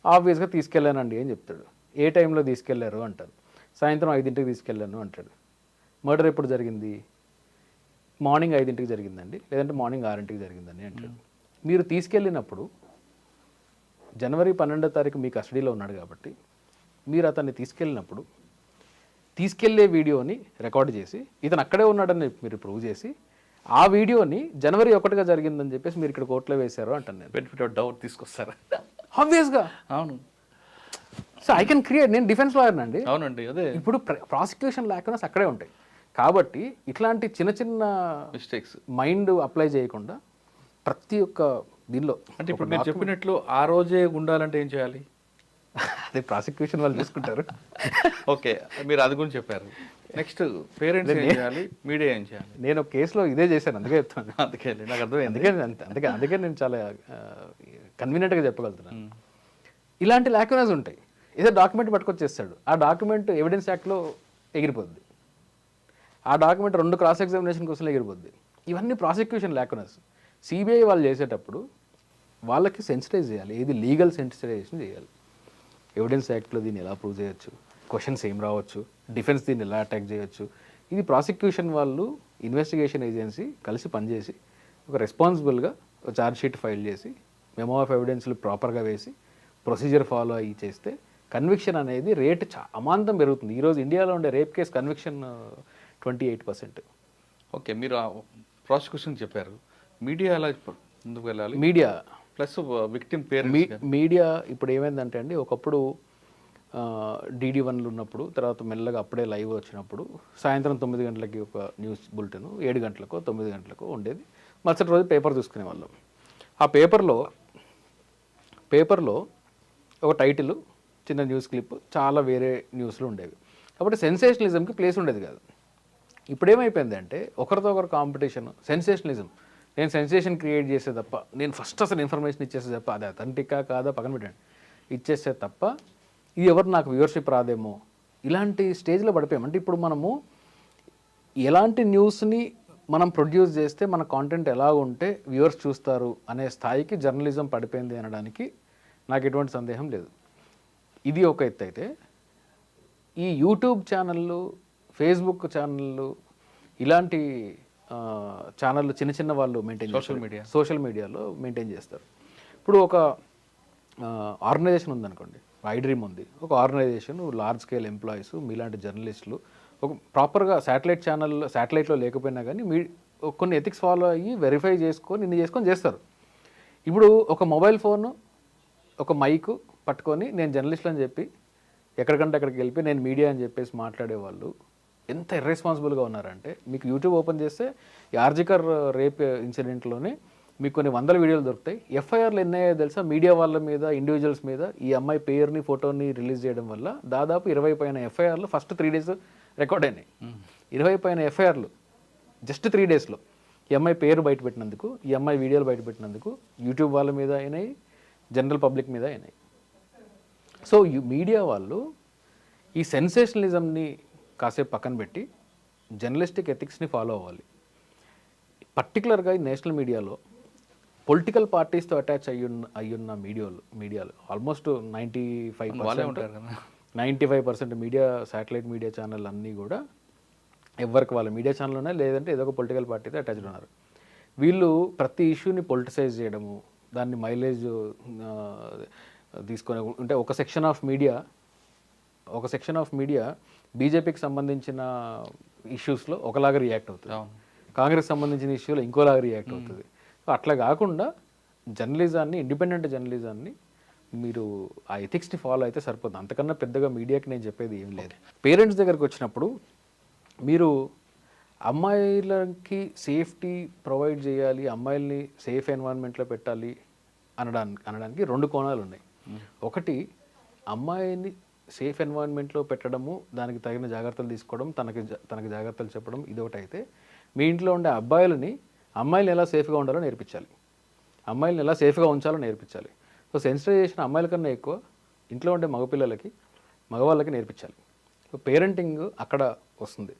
ఆబ్వియస్గా తీసుకెళ్ళానండి అని చెప్తాడు. ఏ టైంలో తీసుకెళ్లారు అంటాను. సాయంత్రం 5ంటికి తీసుకెళ్ళాను అంటాడు. మర్డర్ ఎప్పుడు జరిగింది? మార్నింగ్ 5ంటికి జరిగిందండి, లేదంటే మార్నింగ్ 6ంటికి జరిగిందండి అంటాడు. మీరు తీసుకెళ్ళినప్పుడు జనవరి 12వ తారీఖు మీ కస్టడీలో ఉన్నాడు కాబట్టి మీరు అతన్ని తీసుకెళ్ళినప్పుడు తీసుకెళ్లే వీడియోని రికార్డ్ చేసి ఇతను అక్కడే ఉన్నాడని మీరు ప్రూవ్ చేసి ఆ వీడియోని జనవరి 1గా జరిగిందని చెప్పేసి మీరు ఇక్కడ కోర్టులో వేశారు అంటాను నేను. బెనిఫిట్ ఆఫ్ డౌట్ తీసుకొస్తారా? ఆబ్వియస్గా. అవును. సో ఐ కెన్ క్రియేట్, నేను డిఫెన్స్ లాయర్ అండి. అవునండి, అదే. ఇప్పుడు ప్రాసిక్యూషన్ లేకుండా అక్కడే ఉంటాయి కాబట్టి ఇట్లాంటి చిన్న చిన్న మిస్టేక్స్ మైండ్ అప్లై చేయకుండా ప్రతి ఒక్క దీనిలో, అంటే ఇప్పుడు మీరు చెప్పినట్లు ఆ రోజే ఉండాలంటే ఏం చేయాలి? అదే ప్రాసిక్యూషన్ వాళ్ళు చూసుకుంటారు. ఓకే, మీరు అది గురించి చెప్పారు. నెక్స్ట్ పేరెంట్స్ ఏం చేయాలి, మీడియా ఏం చేయాలి? నేను ఒక కేసులో ఇదే చేశాను, అందుకే చెప్తాను. అందుకే నాకు అర్థమైంది. అందుకే నేను చాలా కన్వీనియంట్గా చెప్పగలుగుతున్నాను. ఇలాంటి లాక్యునస్ ఉంటాయి. ఏదో డాక్యుమెంట్ పట్టుకొచ్చేస్తాడు, ఆ డాక్యుమెంట్ ఎవిడెన్స్ యాక్ట్లో ఎగిరిపోద్ది. ఆ డాక్యుమెంట్ 2 క్రాస్ ఎగ్జామినేషన్ కోసం ఎగిరిపోద్ది. ఇవన్నీ ప్రాసిక్యూషన్ లాక్యునస్. సిబిఐ వాళ్ళు చేసేటప్పుడు వాళ్ళకి సెన్సిటైజ్ చేయాలి, ఏది లీగల్ సెన్సిటైజేషన్ చేయాలి. ఎవిడెన్స్ యాక్ట్లో దీన్ని ఎలా ప్రూవ్ చేయొచ్చు, క్వశ్చన్స్ ఏం రావచ్చు, డిఫెన్స్ దీన్ని ఎలా అటాక్ చేయొచ్చు, ఇది ప్రాసిక్యూషన్ వాళ్ళు, ఇన్వెస్టిగేషన్ ఏజెన్సీ కలిసి పనిచేసి ఒక రెస్పాన్సిబుల్గా ఒక ఛార్జ్ షీట్ ఫైల్ చేసి మెమో ఆఫ్ ఎవిడెన్స్లు ప్రాపర్గా వేసి ప్రొసీజర్ ఫాలో అయ్యి చేస్తే కన్విక్షన్ అనేది రేట్ అమాంతం పెరుగుతుంది. ఈరోజు ఇండియాలో ఉండే రేప్ కేసు కన్విక్షన్ 28%. ఓకే, మీరు ప్రాసిక్యూషన్ చెప్పారు. మీడియా ఎలా ముందుకు వెళ్ళాలి? మీడియా ప్లస్ విక్టిమ్ పేరు. మీడియా ఇప్పుడు ఏమైందంటే అండి, ఒకప్పుడు DD1లు ఉన్నప్పుడు, తర్వాత మెల్లగా అప్పుడే లైవ్ వచ్చినప్పుడు సాయంత్రం 9 గంటలకి ఒక న్యూస్ బులెటిన్, 7 గంటలకో 9 గంటలకో ఉండేది. మరుసటి రోజు పేపర్ చూసుకునేవాళ్ళం. ఆ పేపర్లో ఒక టైటిల్, చిన్న న్యూస్ క్లిప్, చాలా వేరే న్యూస్లు ఉండేవి. కాబట్టి సెన్సేషనలిజంకి ప్లేస్ ఉండేది కాదు. ఇప్పుడు ఏమైపోయింది అంటే ఒకరితో ఒకరు కాంపిటీషన్, సెన్సేషనలిజం. నేను సెన్సేషన్ క్రియేట్ చేసే తప్ప, నేను ఫస్ట్ అసలు ఇన్ఫర్మేషన్ ఇచ్చేస్తే తప్ప, అది అథెంటికా కాదా పక్కన పెట్టండి, ఇచ్చేస్తే తప్ప ఇది ఎవరు నాకు వ్యూవర్షిప్ రాదేమో, ఇలాంటి స్టేజ్లో పడిపోయాం. అంటే ఇప్పుడు మనము ఎలాంటి న్యూస్ని మనం ప్రొడ్యూస్ చేస్తే మన కాంటెంట్ ఎలా ఉంటే వ్యూవర్స్ చూస్తారు అనే స్థాయికి జర్నలిజం పడిపోయింది అనడానికి నాకు ఎటువంటి సందేహం లేదు. ఇది ఒక ఎత్తు అయితే, ఈ యూట్యూబ్ ఛానళ్ళు, ఫేస్బుక్ ఛానళ్ళు, ఇలాంటి ఛానళ్ళు చిన్న చిన్న వాళ్ళు మెయింటైన్ చేస్తారు, సోషల్ మీడియాలో మెయింటైన్ చేస్తారు. ఇప్పుడు ఒక ఆర్గనైజేషన్ ఉందనుకోండి, ఐడ్రీమ్ ఉంది, ఒక ఆర్గనైజేషన్, లార్జ్ స్కేల్ ఎంప్లాయీస్, మీలాంటి జర్నలిస్టులు ఒక ప్రాపర్గా శాటిలైట్లో లేకపోయినా కానీ కొన్ని ఎథిక్స్ ఫాలో అయ్యి వెరిఫై చేసుకొని ఇన్ని చేస్తారు. ఇప్పుడు ఒక మొబైల్ ఫోను, ఒక మైకు పట్టుకొని నేను జర్నలిస్ట్ అని చెప్పి ఎక్కడికంటే అక్కడికి వెళ్ళి నేను మీడియా అని చెప్పేసి మాట్లాడేవాళ్ళు ఎంత ఇర్రెస్పాన్సిబుల్గా ఉన్నారంటే, మీకు యూట్యూబ్ ఓపెన్ చేస్తే ఈ ఆర్జికర్ రేప్ ఇన్సిడెంట్లోనే మీకు కొన్ని 100 వీడియోలు దొరుకుతాయి. ఎఫ్ఐఆర్లు ఎన్నయ్యో తెలుసా? మీడియా వాళ్ళ మీద, ఇండివిజువల్స్ మీద ఈ అమ్మాయి పేరుని, ఫోటోని రిలీజ్ చేయడం వల్ల దాదాపు 20 పైన ఎఫ్ఐఆర్లు ఫస్ట్ 3 days రికార్డ్ అయినాయి. 20 పైన ఎఫ్ఐఆర్లు జస్ట్ 3 daysలో. ఈ అమ్మాయి పేరు బయటపెట్టినందుకు, ఈ అమ్మాయి వీడియోలు బయటపెట్టినందుకు యూట్యూబ్ వాళ్ళ మీద అయినాయి, జనరల్ పబ్లిక్ మీద అయినాయి. సో మీడియా వాళ్ళు ఈ సెన్సేషనలిజంని కాసేపు పక్కన పెట్టి జర్నలిస్టిక్ ఎథిక్స్ని ఫాలో అవ్వాలి. పర్టికులర్గా ఈ నేషనల్ మీడియాలో పొలిటికల్ పార్టీస్తో అటాచ్ అయ్యున్న మీడియాలు almost 95% media, satellite media channel అన్నీ కూడా ఎవరికి వాళ్ళ మీడియా ఛానల్ ఉన్నాయి, లేదంటే ఏదో ఒక పొలిటికల్ పార్టీతో అటాచ్డ్ ఉన్నారు. వీళ్ళు ప్రతి ఇష్యూని పొలిటిసైజ్ చేయడము, దాన్ని మైలేజ్ తీసుకొని ఉంటే ఒక సెక్షన్ ఆఫ్ మీడియా బీజేపీకి సంబంధించిన ఇష్యూస్లో ఒకలాగా రియాక్ట్ అవుతుంది. కాంగ్రెస్ సంబంధించిన ఇష్యూలో ఇంకోలాగా రియాక్ట్ అవుతుంది. సో అట్లా కాకుండా జర్నలిజాన్ని, ఇండిపెండెంట్ జర్నలిజాన్ని మీరు ఆ ఎథిక్స్ని ఫాలో అయితే సరిపోతుంది. అంతకన్నా పెద్దగా మీడియాకి నేను చెప్పేది ఏం లేదు. పేరెంట్స్ దగ్గరకు వచ్చినప్పుడు మీరు అమ్మాయిలకి సేఫ్టీ ప్రొవైడ్ చేయాలి, అమ్మాయిల్ని సేఫ్ ఎన్వైరన్మెంట్లో పెట్టాలి అనడానికి రెండు కోణాలు ఉన్నాయి. ఒకటి, అమ్మాయిని సేఫ్ ఎన్వైరన్మెంట్లో పెట్టడము, దానికి తగిన జాగ్రత్తలు తీసుకోవడం, తనకి జాగ్రత్తలు చెప్పడం, ఇదొకటి అయితే, మీ ఇంట్లో ఉండే అమ్మాయిల్ని ఎలా సేఫ్గా ఉండాలో నేర్పించాలి, అమ్మాయిల్ని ఎలా సేఫ్గా ఉంచాలో నేర్పించాలి. సో సెన్సిటైజేషన్ అమ్మాయిల కన్నా ఎక్కువ ఇంట్లో ఉండే మగవాళ్ళకి నేర్పించాలి. సో పేరెంటింగ్ అక్కడ వస్తుంది.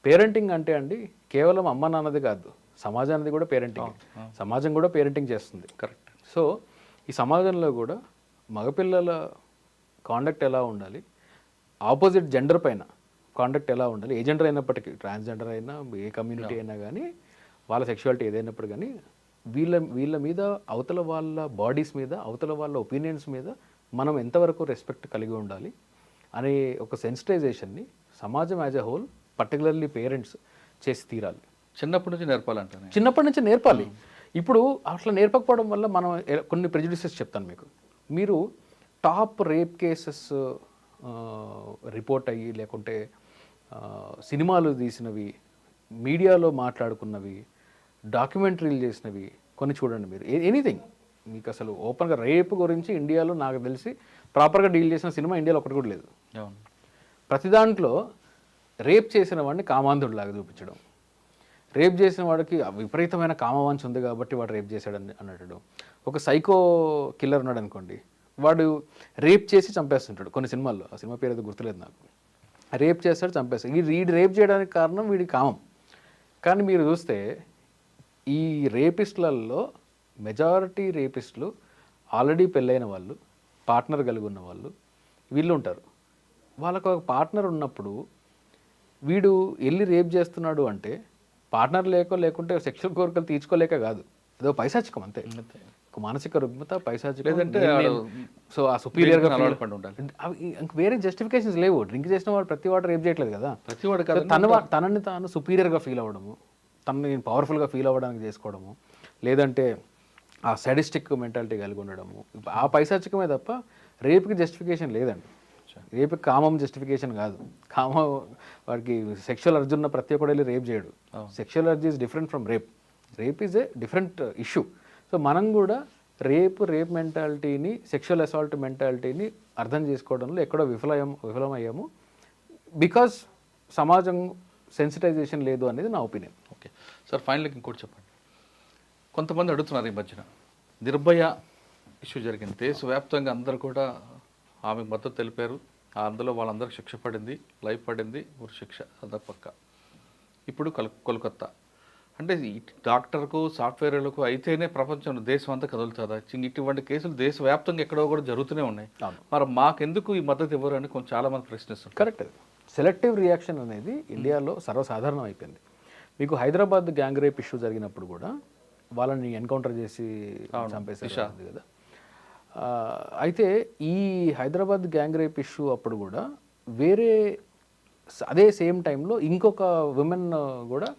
పేరెంటింగ్ అంటే అండి కేవలం అమ్మ నాన్నది కాదు, సమాజానికి కూడా పేరెంటింగ్, సమాజం కూడా పేరెంటింగ్ చేస్తుంది. కరెక్ట్. సో ఈ సమాజంలో కూడా మగపిల్లల కాండక్ట్ ఎలా ఉండాలి, ఆపోజిట్ జెండర్ పైన కాండక్ట్ ఎలా ఉండాలి, ఏ జెండర్ అయినప్పటికీ, ట్రాన్స్జెండర్ అయినా, ఏ కమ్యూనిటీ అయినా కానీ, వాళ్ళ సెక్షువాలిటీ ఏదైనప్పుడు కానీ, వీళ్ళ మీద, అవతల వాళ్ళ బాడీస్ మీద, అవతల వాళ్ళ ఒపీనియన్స్ మీద మనం ఎంతవరకు రెస్పెక్ట్ కలిగి ఉండాలి అనే ఒక సెన్సిటైజేషన్ని సమాజం as a whole, particularly parents చేసి తీరాలి. చిన్నప్పటి నుంచి నేర్పాలంటాను. చిన్నప్పటి నుంచి నేర్పాలి. ఇప్పుడు అట్లా నేర్పకపోవడం వల్ల మనం కొన్ని ప్రెజుడిసెస్ చెప్తాను మీకు. మీరు టాప్ రేప్ కేసెస్ రిపోర్ట్ అయ్యి, లేకుంటే సినిమాలు తీసినవి, మీడియాలో మాట్లాడుకున్నవి, డాక్యుమెంటరీలు చేసినవి కొన్ని చూడండి మీరు. ఎనీథింగ్ మీకు అసలు ఓపెన్గా రేప్ గురించి ఇండియాలో నాకు తెలిసి ప్రాపర్గా డీల్ చేసిన సినిమా ఇండియాలో ఒకటి కూడా లేదు. ప్రతి దాంట్లో రేప్ చేసిన వాడిని కామాంధుడిలాగా చూపించడం, రేప్ చేసిన వాడికి విపరీతమైన కామవాంఛ ఉంది కాబట్టి వాడు రేప్ చేశాడని అన్నట్టు. ఒక సైకో కిల్లర్ ఉన్నాడు అనుకోండి, వాడు రేప్ చేసి చంపేస్తుంటాడు కొన్ని సినిమాల్లో, ఆ సినిమా పేరు ఏదో గుర్తులేదు నాకు. రేప్ చేస్తాడు, చంపేస్తాడు. వీడు రేప్ చేయడానికి కారణం వీడి కామం. కానీ మీరు చూస్తే ఈ రేపిస్టులలో మెజారిటీ రేపిస్టులు ఆల్రెడీ పెళ్ళైన వాళ్ళు, పార్ట్నర్ కలిగి ఉన్న వాళ్ళు వీళ్ళు ఉంటారు. వాళ్ళకు ఒక పార్ట్నర్ ఉన్నప్పుడు వీడు వెళ్ళి రేప్ చేస్తున్నాడు అంటే పార్ట్నర్ లేకుంటే సెక్షువల్ కోరికలు తీర్చుకోలేక కాదు, ఏదో పైశాచికం అంతే. ఒక మానసిక రుగ్మత, పైశాచికం. లేదంటే సో ఆ సుపీరియర్గా ఉండాలి. ఇంక వేరే జస్టిఫికేషన్స్ లేవు. డ్రింక్ చేసిన వాడు ప్రతి వాడు రేప్ చేయట్లేదు కదా. ప్రతి వాడు తనని తాను సుపీరియర్గా ఫీల్ అవ్వడము, తనని నేను పవర్ఫుల్గా ఫీల్ అవ్వడానికి చేసుకోవడము, లేదంటే ఆ సాడిస్టిక్ మెంటాలిటీ కలిగి ఉండడము, ఆ పైశాచికమే తప్ప రేపుకి జస్టిఫికేషన్ లేదండి. రేపుకి కామం జస్టిఫికేషన్ కాదు. వాడికి సెక్షువల్ అర్జీ ఉన్న ప్రతి ఒక్కడు వెళ్ళి రేప్ చేయడు. సెక్షువల్ అర్జీ is different from rape. Rape is a different issue. So మనం కూడా రేప్ మెంటాలిటీని, సెక్షువల్ అసాల్ట్ మెంటాలిటీని అర్థం చేసుకోవడంలో ఎక్కడో విఫలమయ్యాము. బికాజ్ సమాజం సెన్సిటైజేషన్ లేదు అనేది నా ఒపీనియన్. ఓకే సార్, ఫైనల్గా ఇంకోటి చెప్పండి. కొంతమంది అడుగుతున్నారు ఈ మధ్యన, నిర్భయ ఇష్యూ జరిగింది, దేశవ్యాప్తంగా అందరూ కూడా ఆమెకు మద్దతు తెలిపారు. అందులో వాళ్ళందరికీ శిక్ష పడింది, లైఫ్ పడింది, ఒక శిక్ష అదొక పక్క. ఇప్పుడు కోల్కత్తా అంటే డాక్టర్కు, సాఫ్ట్వేర్లకు అయితేనే ప్రపంచం, దేశం అంతా కదులుతుందా? ఇటువంటి కేసులు దేశవ్యాప్తంగా ఎక్కడో కూడా జరుగుతూనే ఉన్నాయి. మరి మాకెందుకు ఈ మద్దతు ఇవ్వరు అని చాలా మంది ప్రశ్నిస్తారు. కరెక్ట్. సెలెక్టివ్ రియాక్షన్ అనేది ఇండియాలో సర్వసాధారణం అయిపోయింది. మీకు హైదరాబాద్ గ్యాంగ్ రేప్ ఇష్యూ జరిగినప్పుడు కూడా వాళ్ళని ఎన్కౌంటర్ చేసి చంపేశారు కదా. అయితే ఈ హైదరాబాద్ గ్యాంగ్ రేప్ ఇష్యూ అప్పుడు కూడా వేరే అదే సేమ్ టైంలో ఇంకొక విమెన్ కూడా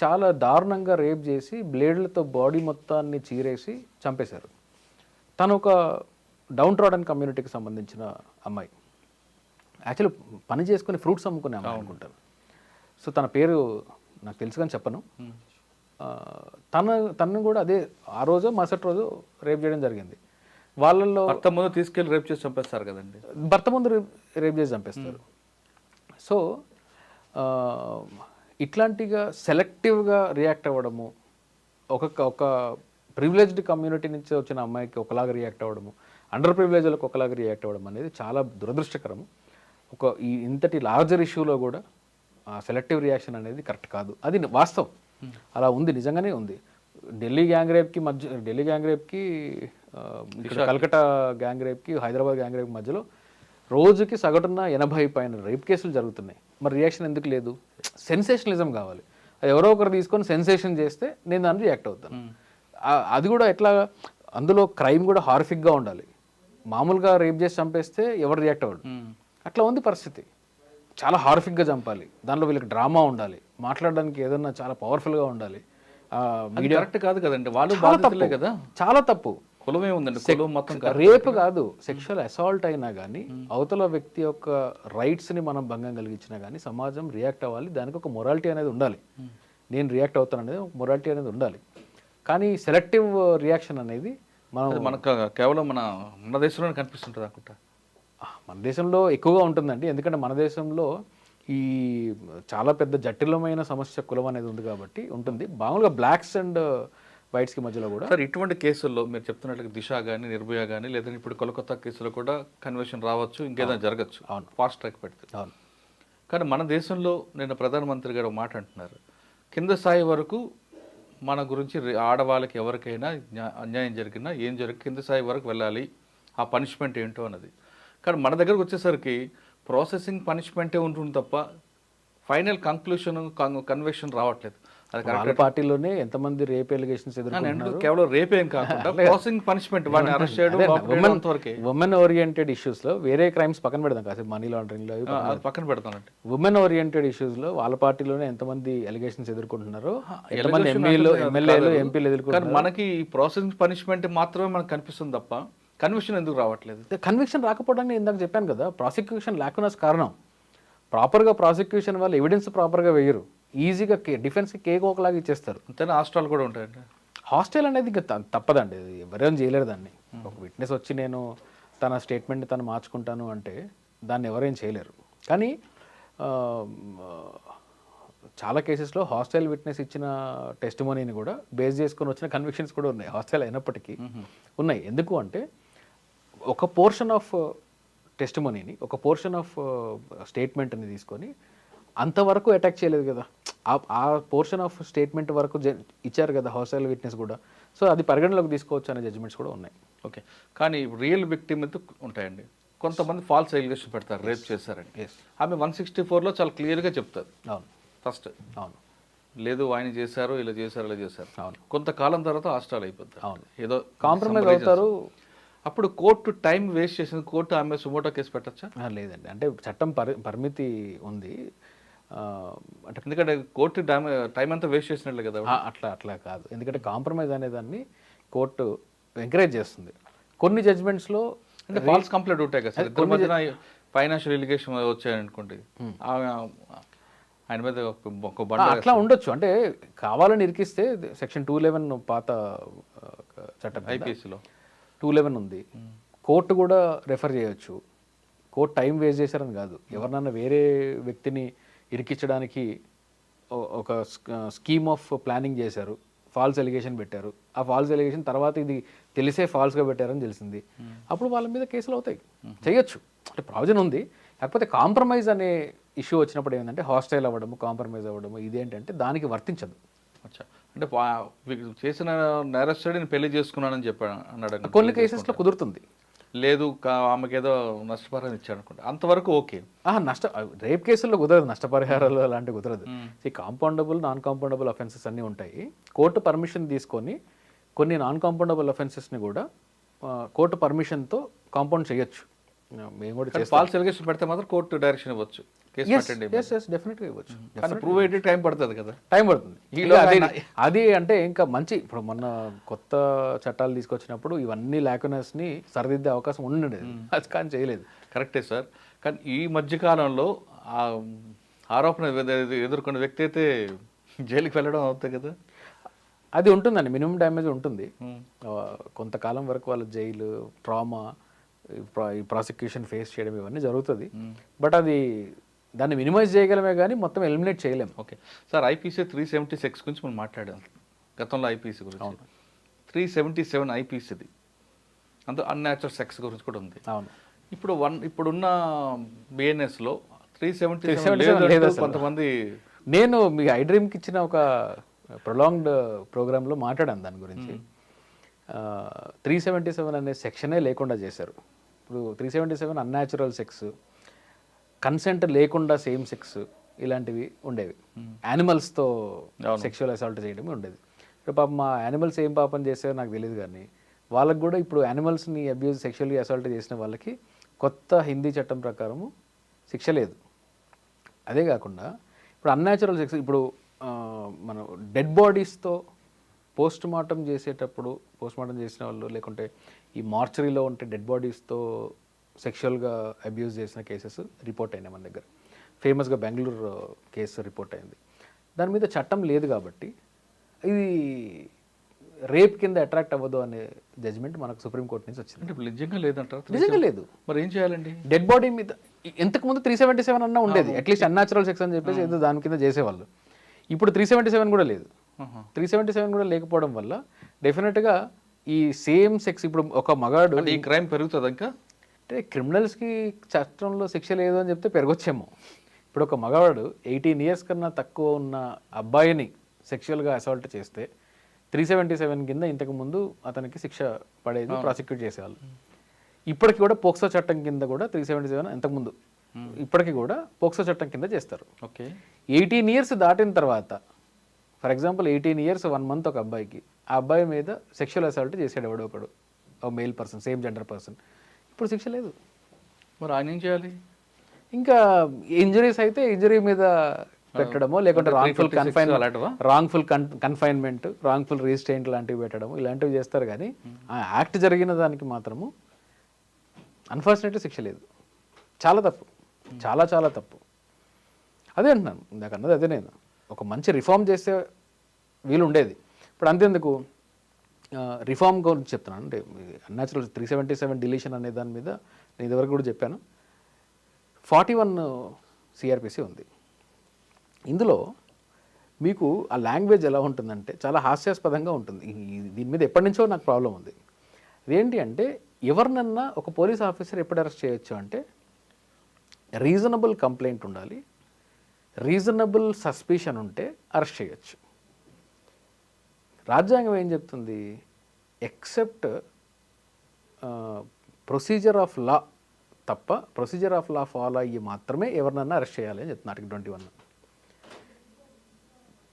చాలా దారుణంగా రేప్ చేసి బ్లేడ్లతో బాడీ మొత్తాన్ని చీరేసి చంపేశారు. తను ఒక డౌన్ ట్రాడన్ కమ్యూనిటీకి సంబంధించిన అమ్మాయి, యాక్చువల్లీ పని చేసుకుని ఫ్రూట్స్ అమ్ముకునే అమ్మాయి అనుకుంటాను. సో తన పేరు నాకు తెలుసు కానీ చెప్పను. తను కూడా అదే ఆ రోజు మరుసటి రోజు రేప్ చేయడం జరిగింది. వాళ్ళల్లో భర్త ముందు తీసుకెళ్ళి రేప్ చేసి చంపేస్తారు కదండి. భర్త ముందు రేప్ చేసి చంపేస్తారు. సో ఇట్లాంటిగా సెలెక్టివ్గా రియాక్ట్ అవ్వడము, ఒక ప్రివిలేజ్డ్ కమ్యూనిటీ నుంచి వచ్చిన అమ్మాయికి ఒకలాగా రియాక్ట్ అవ్వడము, అండర్ ప్రివిలేజ్లకు ఒకలాగా రియాక్ట్ అవ్వడం అనేది చాలా దురదృష్టకరము. ఇంతటి లార్జర్ ఇష్యూలో కూడా సెలెక్టివ్ రియాక్షన్ అనేది కరెక్ట్ కాదు. అది వాస్తవం, అలా ఉంది, నిజంగానే ఉంది. ఢిల్లీ గ్యాంగ్ రేప్కి ఇక్కడ కల్కటా గ్యాంగ్ రేప్కి, హైదరాబాద్ గ్యాంగ్ రేప్ మధ్యలో రోజుకి సగటున 80 పైన రేప్ కేసులు జరుగుతున్నాయి. మరి రియాక్షన్ ఎందుకు లేదు? సెన్సేషనలిజం కావాలి. అది ఎవరో ఒకరు తీసుకొని సెన్సేషన్ చేస్తే నేను దాన్ని రియాక్ట్ అవుతాను. అది కూడా ఎట్లా, అందులో క్రైమ్ కూడా హారిఫిక్గా ఉండాలి. మామూలుగా రేప్ చేసి చంపేస్తే ఎవరు రియాక్ట్ అవ్వడు. అట్లా ఉంది పరిస్థితి. చాలా హారిఫిక్గా చంపాలి, దానిలో వీళ్ళకి డ్రామా ఉండాలి, మాట్లాడడానికి ఏదన్నా చాలా పవర్ఫుల్గా ఉండాలి. మీడియా కరెక్ట్ కాదు కదండి, వాళ్ళు చాలా బాధితులే తప్పు కదా. చాలా తప్పు. కులమే ఉందండి, కులం మొత్తం కాదు. రేపు కాదు, సెక్షువల్ అసాల్ట్ అయినా కానీ అవతల వ్యక్తి యొక్క రైట్స్ని మనం భంగం కలిగించినా కానీ సమాజం రియాక్ట్ అవ్వాలి. దానికి ఒక మొరాలిటీ అనేది ఉండాలి. నేను రియాక్ట్ అవుతాను అనేది ఒక మొరాలిటీ అనేది ఉండాలి. కానీ సెలెక్టివ్ రియాక్షన్ అనేది మనకు కేవలం మన దేశంలోనే కనిపిస్తుంటుంది అనుకుంటా. మన దేశంలో ఎక్కువగా ఉంటుందండి. ఎందుకంటే మన దేశంలో ఈ చాలా పెద్ద జటిలమైన సమస్య కులం అనేది ఉంది కాబట్టి ఉంటుంది. మామూలుగా బ్లాక్స్ అండ్ వైట్స్కి మధ్యలో కూడా. సార్ ఇటువంటి కేసుల్లో మీరు చెప్తున్నట్లుగా దిశ కానీ, నిర్భయ కానీ, లేదంటే ఇప్పుడు కోల్కతా కేసులో కూడా కన్వర్షన్ రావచ్చు, ఇంకేదైనా జరగచ్చు. అవును, ఫాస్ట్ ట్రాక్ పెడితే. అవును. కానీ మన దేశంలో నిన్న ప్రధానమంత్రి గారు మాట అంటున్నారు, కింద స్థాయి వరకు మన గురించి ఆడవాళ్ళకి ఎవరికైనా అన్యాయం జరిగినా ఏం జరిగి కింద స్థాయి వరకు వెళ్ళాలి, ఆ పనిష్మెంట్ ఏంటో అన్నది. కానీ మన దగ్గరకు వచ్చేసరికి ప్రాసెసింగ్ పనిష్మెంటే ఉంటుంది తప్ప ఫైనల్ కంక్లూషన్ కన్విక్షన్ రావట్లేదు. వాళ్ళ పార్టీలోనే ఎంతమంది రేప్ ఎలిగేషన్స్ ఎదుర్కొంటున్నారు. కేవలం రేపేం కాకుండా ప్రాసెసింగ్ పనిష్మెంట్, వాడిని అరెస్ట్ చేయడం, ఉమెన్ ఓరియంటెడ్ ఇష్యూస్ లో వేరే క్రైమ్స్ పక్కన పెడదాం, కాసేపు మనీ లాండరింగ్ లో పక్కన పెడతానంటే ఉమెన్ ఓరియంటెడ్ ఇష్యూస్ లో వాళ్ళ పార్టీలోనే ఎంతమంది ఎలిగేషన్స్ ఎదుర్కొంటున్నారు, ఎంతమంది ఎమ్మెల్యేలు ఎంపీలు ఎదుర్కొంటున్నారు. మనకి ఈ ప్రాసెసింగ్ పనిష్మెంట్ మాత్రమే మనకు కనిపిస్తుంది తప్ప కన్విక్షన్ ఎందుకు రావట్లేదు? కన్విక్షన్ రాకపోవడానికి ఇందాక చెప్పాను కదా, ప్రాసిక్యూషన్ లేకున్నా కారణం. ప్రాపర్గా ప్రాసిక్యూషన్ వాళ్ళు ఎవిడెన్స్ ప్రాపర్గా వేయరు, ఈజీగా డిఫెన్స్కి కేక్ ఒకలాగా ఇచ్చేస్తారు. అంతేనా? హాస్టల్ కూడా ఉంటాయండి. హాస్టల్ అనేది ఇంకా తప్పదండి, ఎవరైనా చేయలేరు దాన్ని. ఒక విట్నెస్ వచ్చి నేను తన స్టేట్మెంట్ని తను మార్చుకుంటాను అంటే దాన్ని ఎవరైనా చేయలేరు. కానీ చాలా కేసెస్లో హాస్టల్ విట్నెస్ ఇచ్చిన టెస్టిమోనీని కూడా బేస్ చేసుకొని వచ్చిన కన్విక్షన్స్ కూడా ఉన్నాయి, హాస్టల్ అయినప్పటికీ ఉన్నాయి. ఎందుకు అంటే ఒక పోర్షన్ ఆఫ్ టెస్టిమోనీని, ఒక పోర్షన్ ఆఫ్ స్టేట్మెంట్ని తీసుకొని అంతవరకు అటాక్ చేయలేదు కదా, ఆ పోర్షన్ ఆఫ్ స్టేట్మెంట్ వరకు ఇచ్చారు కదా హాస్టల్ విట్నెస్ కూడా. సో అది పరిగణలోకి తీసుకోవచ్చు అనే జడ్జిమెంట్స్ కూడా ఉన్నాయి. ఓకే, కానీ రియల్ విక్టిమ్ అయితే ఉంటాయండి. కొంతమంది ఫాల్స్ ఎలిగేషన్ పెడతారు, రేప్ చేశారండి. ఆమె 164లో చాలా క్లియర్గా చెప్తారు. అవును, ఫస్ట్ అవును, లేదు ఆయన చేశారు, ఇలా చేశారు, ఇలా చేశారు. అవును. కొంతకాలం తర్వాత హాస్టల్ అయిపోతారు. అవును, ఏదో కాంప్రమైజ్ అవుతారు. అప్పుడు కోర్టు టైం వేస్ట్ చేసింది, కోర్టు ఆమె సుమోటో కేసు పెట్టచ్చా? లేదండి, అంటే చట్టం పరిమితి ఉంది. అంటే ఎందుకంటే కోర్టు టైం అంతా వేస్ట్ చేసినట్లే కదా. అట్లా కాదు, ఎందుకంటే కాంప్రమైజ్ అనేదాన్ని కోర్టు ఎంకరేజ్ చేస్తుంది. కొన్ని జడ్జ్మెంట్స్లో అంటే ఫాల్స్ కంప్లైంట్ ఉంటాయి కదా సార్, ఇద్దరి మధ్యన ఫైనాన్షియల్ ఎలిగేషన్ వచ్చాయనుకోండి, ఆయన మీద ఒక బండ అట్లా ఉండొచ్చు. అంటే కావాలని ఇరికిస్తే సెక్షన్ 211 పాత చట్టం ఐపీసీలో 211 ఉంది, కోర్టు కూడా రెఫర్ చేయొచ్చు. కోర్టు టైం వేస్ట్ చేశారని కాదు, ఎవరినన్నా వేరే వ్యక్తిని ఇరికించడానికి ఒక స్కీమ్ ఆఫ్ ప్లానింగ్ చేశారు, ఫాల్స్ ఎలిగేషన్ పెట్టారు. ఆ ఫాల్స్ ఎలిగేషన్ తర్వాత ఇది తెలిసే ఫాల్స్గా పెట్టారని తెలిసింది, అప్పుడు వాళ్ళ మీద కేసులు అవుతాయి, చేయొచ్చు. అంటే ప్రావిజన్ ఉంది. కాకపోతే కాంప్రమైజ్ అనే ఇష్యూ వచ్చినప్పుడు ఏంటంటే హాస్టైల్ అవ్వడము, కాంప్రమైజ్ అవ్వడము, ఇదేంటంటే దానికి వర్తించదు. అంటే చేసిన నేరస్తుడిని పెళ్లి చేసుకున్నానని చెప్పాడు అన్నాడు. కొన్ని కేసెస్లో కుదురుతుంది, లేదు ఆమెకి ఏదో నష్టపరిహారం ఇచ్చాడు అనుకుంటా, అంతవరకు ఓకే. రేప్ కేసుల్లో కుదరదు, నష్టపరిహారాలు అలాంటివి కుదరదు. ఈ కాంపౌండబుల్, నాన్ కాంపౌండబుల్ అఫెన్సెస్ అన్నీ ఉంటాయి. కోర్టు పర్మిషన్ తీసుకొని కొన్ని నాన్ కాంపౌండబుల్ అఫెన్సెస్ని కూడా కోర్టు పర్మిషన్తో కాంపౌండ్ చేయొచ్చు. మేము కూడా ఫాల్స్ ఎలిగేషన్ పెడితే మాత్రం కోర్టు డైరెక్షన్ ఇవ్వచ్చు, కేసు పెట్టండి. డెఫినెట్గా ఇవ్వచ్చు. కానీ ప్రూవ్ అయ్యేది టైం పడుతుంది కదా, టైం పడుతుంది. అది అంటే ఇంకా మంచి, ఇప్పుడు మొన్న కొత్త చట్టాలు తీసుకొచ్చినప్పుడు ఇవన్నీ లాకునస్ని సరిదిద్దే అవకాశం ఉండేది, అది కానీ చేయలేదు. కరెక్టే సార్. కానీ ఈ మధ్యకాలంలో ఆరోపణ ఎదుర్కొన్న వ్యక్తి అయితే జైలుకి వెళ్ళడం అవుతాయి కదా, అది ఉంటుందండి, మినిమం డ్యామేజ్ ఉంటుంది. కొంతకాలం వరకు వాళ్ళ జైలు, ట్రామా, ఈ ప్రాసిక్యూషన్ ఫేస్ చేయడం ఇవన్నీ జరుగుతుంది. బట్ అది దాన్ని మినిమైజ్ చేయగలమే కానీ మొత్తం ఎలిమినేట్ చేయలేము. ఓకే సార్, ఐపీసీ 376 గురించి మనం మాట్లాడాం గతంలో, ఐపీసీ గురించి. 377 ఐపీసీది అంత అన్యాచురల్ సెక్స్ గురించి కూడా ఉంది. అవును, ఇప్పుడున్న బిఎన్ఎస్లో 377 కొంతమంది. నేను మీ ఐడ్రీమ్కి ఇచ్చిన ఒక ప్రొలాంగ్డ్ ప్రోగ్రాంలో మాట్లాడాను దాని గురించి. 377 అనే సెక్షనే లేకుండా చేశారు. ఇప్పుడు 377 అన్యాచురల్ సెక్స్, కన్సెంట్ లేకుండా సేమ్ సెక్స్ ఇలాంటివి ఉండేవి. యానిమల్స్తో సెక్షువల్ అసాల్ట్ చేయడమే ఉండేది. ఇప్పుడు పాపం మా యానిమల్స్ ఏం పాపం చేస్తారో నాకు తెలియదు, కానీ వాళ్ళకు కూడా ఇప్పుడు యానిమల్స్ని అబ్యూజ్, సెక్షువల్లీ అసాల్ట్ చేసిన వాళ్ళకి కొత్త హిందీ చట్టం ప్రకారము శిక్ష లేదు. అదే కాకుండా ఇప్పుడు అన్యాచురల్ సెక్స్ ఇప్పుడు మనం డెడ్ బాడీస్తో పోస్ట్ మార్టం చేసేటప్పుడు పోస్ట్ మార్టం చేసిన వాళ్ళు లేకుంటే ఈ మార్చరీలో ఉంటే డెడ్ బాడీస్తో సెక్షువల్గా అబ్యూజ్ చేసిన కేసెస్ రిపోర్ట్ అయినాయి మన దగ్గర. ఫేమస్గా బెంగళూరు కేసు రిపోర్ట్ అయింది. దాని మీద చట్టం లేదు కాబట్టి ఇది రేప్ కింద అట్రాక్ట్ అవ్వదు అనే జడ్జ్మెంట్ మనకు సుప్రీంకోర్టు నుంచి వచ్చింది. అంటే ఇప్పుడు నిజంగా లేదంటారు? నిజంగా లేదు. మరి ఏం చేయాలండి? డెడ్ బాడీ మీద ఇంతకుముందు 377 అన్నా ఉండేది, అట్లీస్ట్ అన్యాచురల్ సెక్స్ అని చెప్పేసి ఏదో దాని కింద చేసేవాళ్ళు. ఇప్పుడు 377 కూడా లేదు. 377 కూడా లేకపోవడం వల్ల డెఫినెట్గా ఈ సేమ్ సెక్స్ ఇప్పుడు ఒక మగాడు ఈ క్రైమ్ పెరుగుతుంది ఇంకా. అంటే క్రిమినల్స్కి చట్టంలో శిక్ష లేదు అని చెప్తే పెరగొచ్చేమో. ఇప్పుడు ఒక మగవాడు 18 years కన్నా తక్కువ ఉన్న అబ్బాయిని సెక్షువల్గా అసాల్ట్ చేస్తే 377 కింద ఇంతకుముందు అతనికి శిక్ష పడేది, ప్రాసిక్యూట్ చేసేవాళ్ళు. ఇప్పటికి కూడా పోక్సో చట్టం కింద కూడా 377 ఇంతకుముందు ఇప్పటికి కూడా పోక్సో చట్టం కింద చేస్తారు. ఓకే. 18 years దాటిన తర్వాత ఫర్ ఎగ్జాంపుల్ 18 years 1 month ఒక అబ్బాయికి, ఆ అబ్బాయి మీద సెక్షువల్ అసాల్ట్ చేసాడు ఎవడో ఒకడు, ఒక male person, same gender person, ఇప్పుడు శిక్ష లేదు. మరి ఆయన ఏం చేయాలి? ఇంకా ఇంజరీస్ అయితే ఇంజరీ మీద పెట్టడమో లేకుంటే రాంగ్ఫుల్ కన్ఫైన్మెంట్, రాంగ్ఫుల్ రిజిస్ట్రెయింట్ లాంటివి పెట్టడము, ఇలాంటివి చేస్తారు. కానీ ఆ యాక్ట్ జరిగిన దానికి మాత్రము అన్ఫార్చునేట్లీ శిక్ష లేదు. చాలా తప్పు, చాలా చాలా తప్పు. అదే అంటున్నాను, ఇందాక అన్నది అదే. నేను ఒక మంచి రిఫార్మ్ చేస్తే వీలు ఉండేది. ఇప్పుడు అంతేందుకు రిఫార్మ్ గురించి చెప్తున్నాను. అంటే అన్యాచురల్ 377 డిలీషన్ అనే దాని మీద నేను ఇదివరకు కూడా చెప్పాను. 41 CRPC ఉంది. ఇందులో మీకు ఆ లాంగ్వేజ్ ఎలా ఉంటుందంటే చాలా హాస్యాస్పదంగా ఉంటుంది. దీని మీద ఎప్పటి నుంచో నాకు ప్రాబ్లం ఉంది. ఇదేంటి అంటే ఎవరినన్నా ఒక పోలీస్ ఆఫీసర్ ఎప్పుడు అరెస్ట్ చేయొచ్చు అంటే రీజనబుల్ కంప్లైంట్ ఉండాలి, రీజనబుల్ సస్పిషన్ ఉంటే అరెస్ట్ చేయొచ్చు. రాజ్యాంగం ఏం చెప్తుంది? ఎక్సెప్ట్ ప్రొసీజర్ ఆఫ్ లా తప్ప ప్రొసీజర్ ఆఫ్ లా ఫాలో అయ్యి మాత్రమే ఎవరినన్నా అరెస్ట్ చేయాలి అని చెప్తుంది ఆర్టికల్ 21.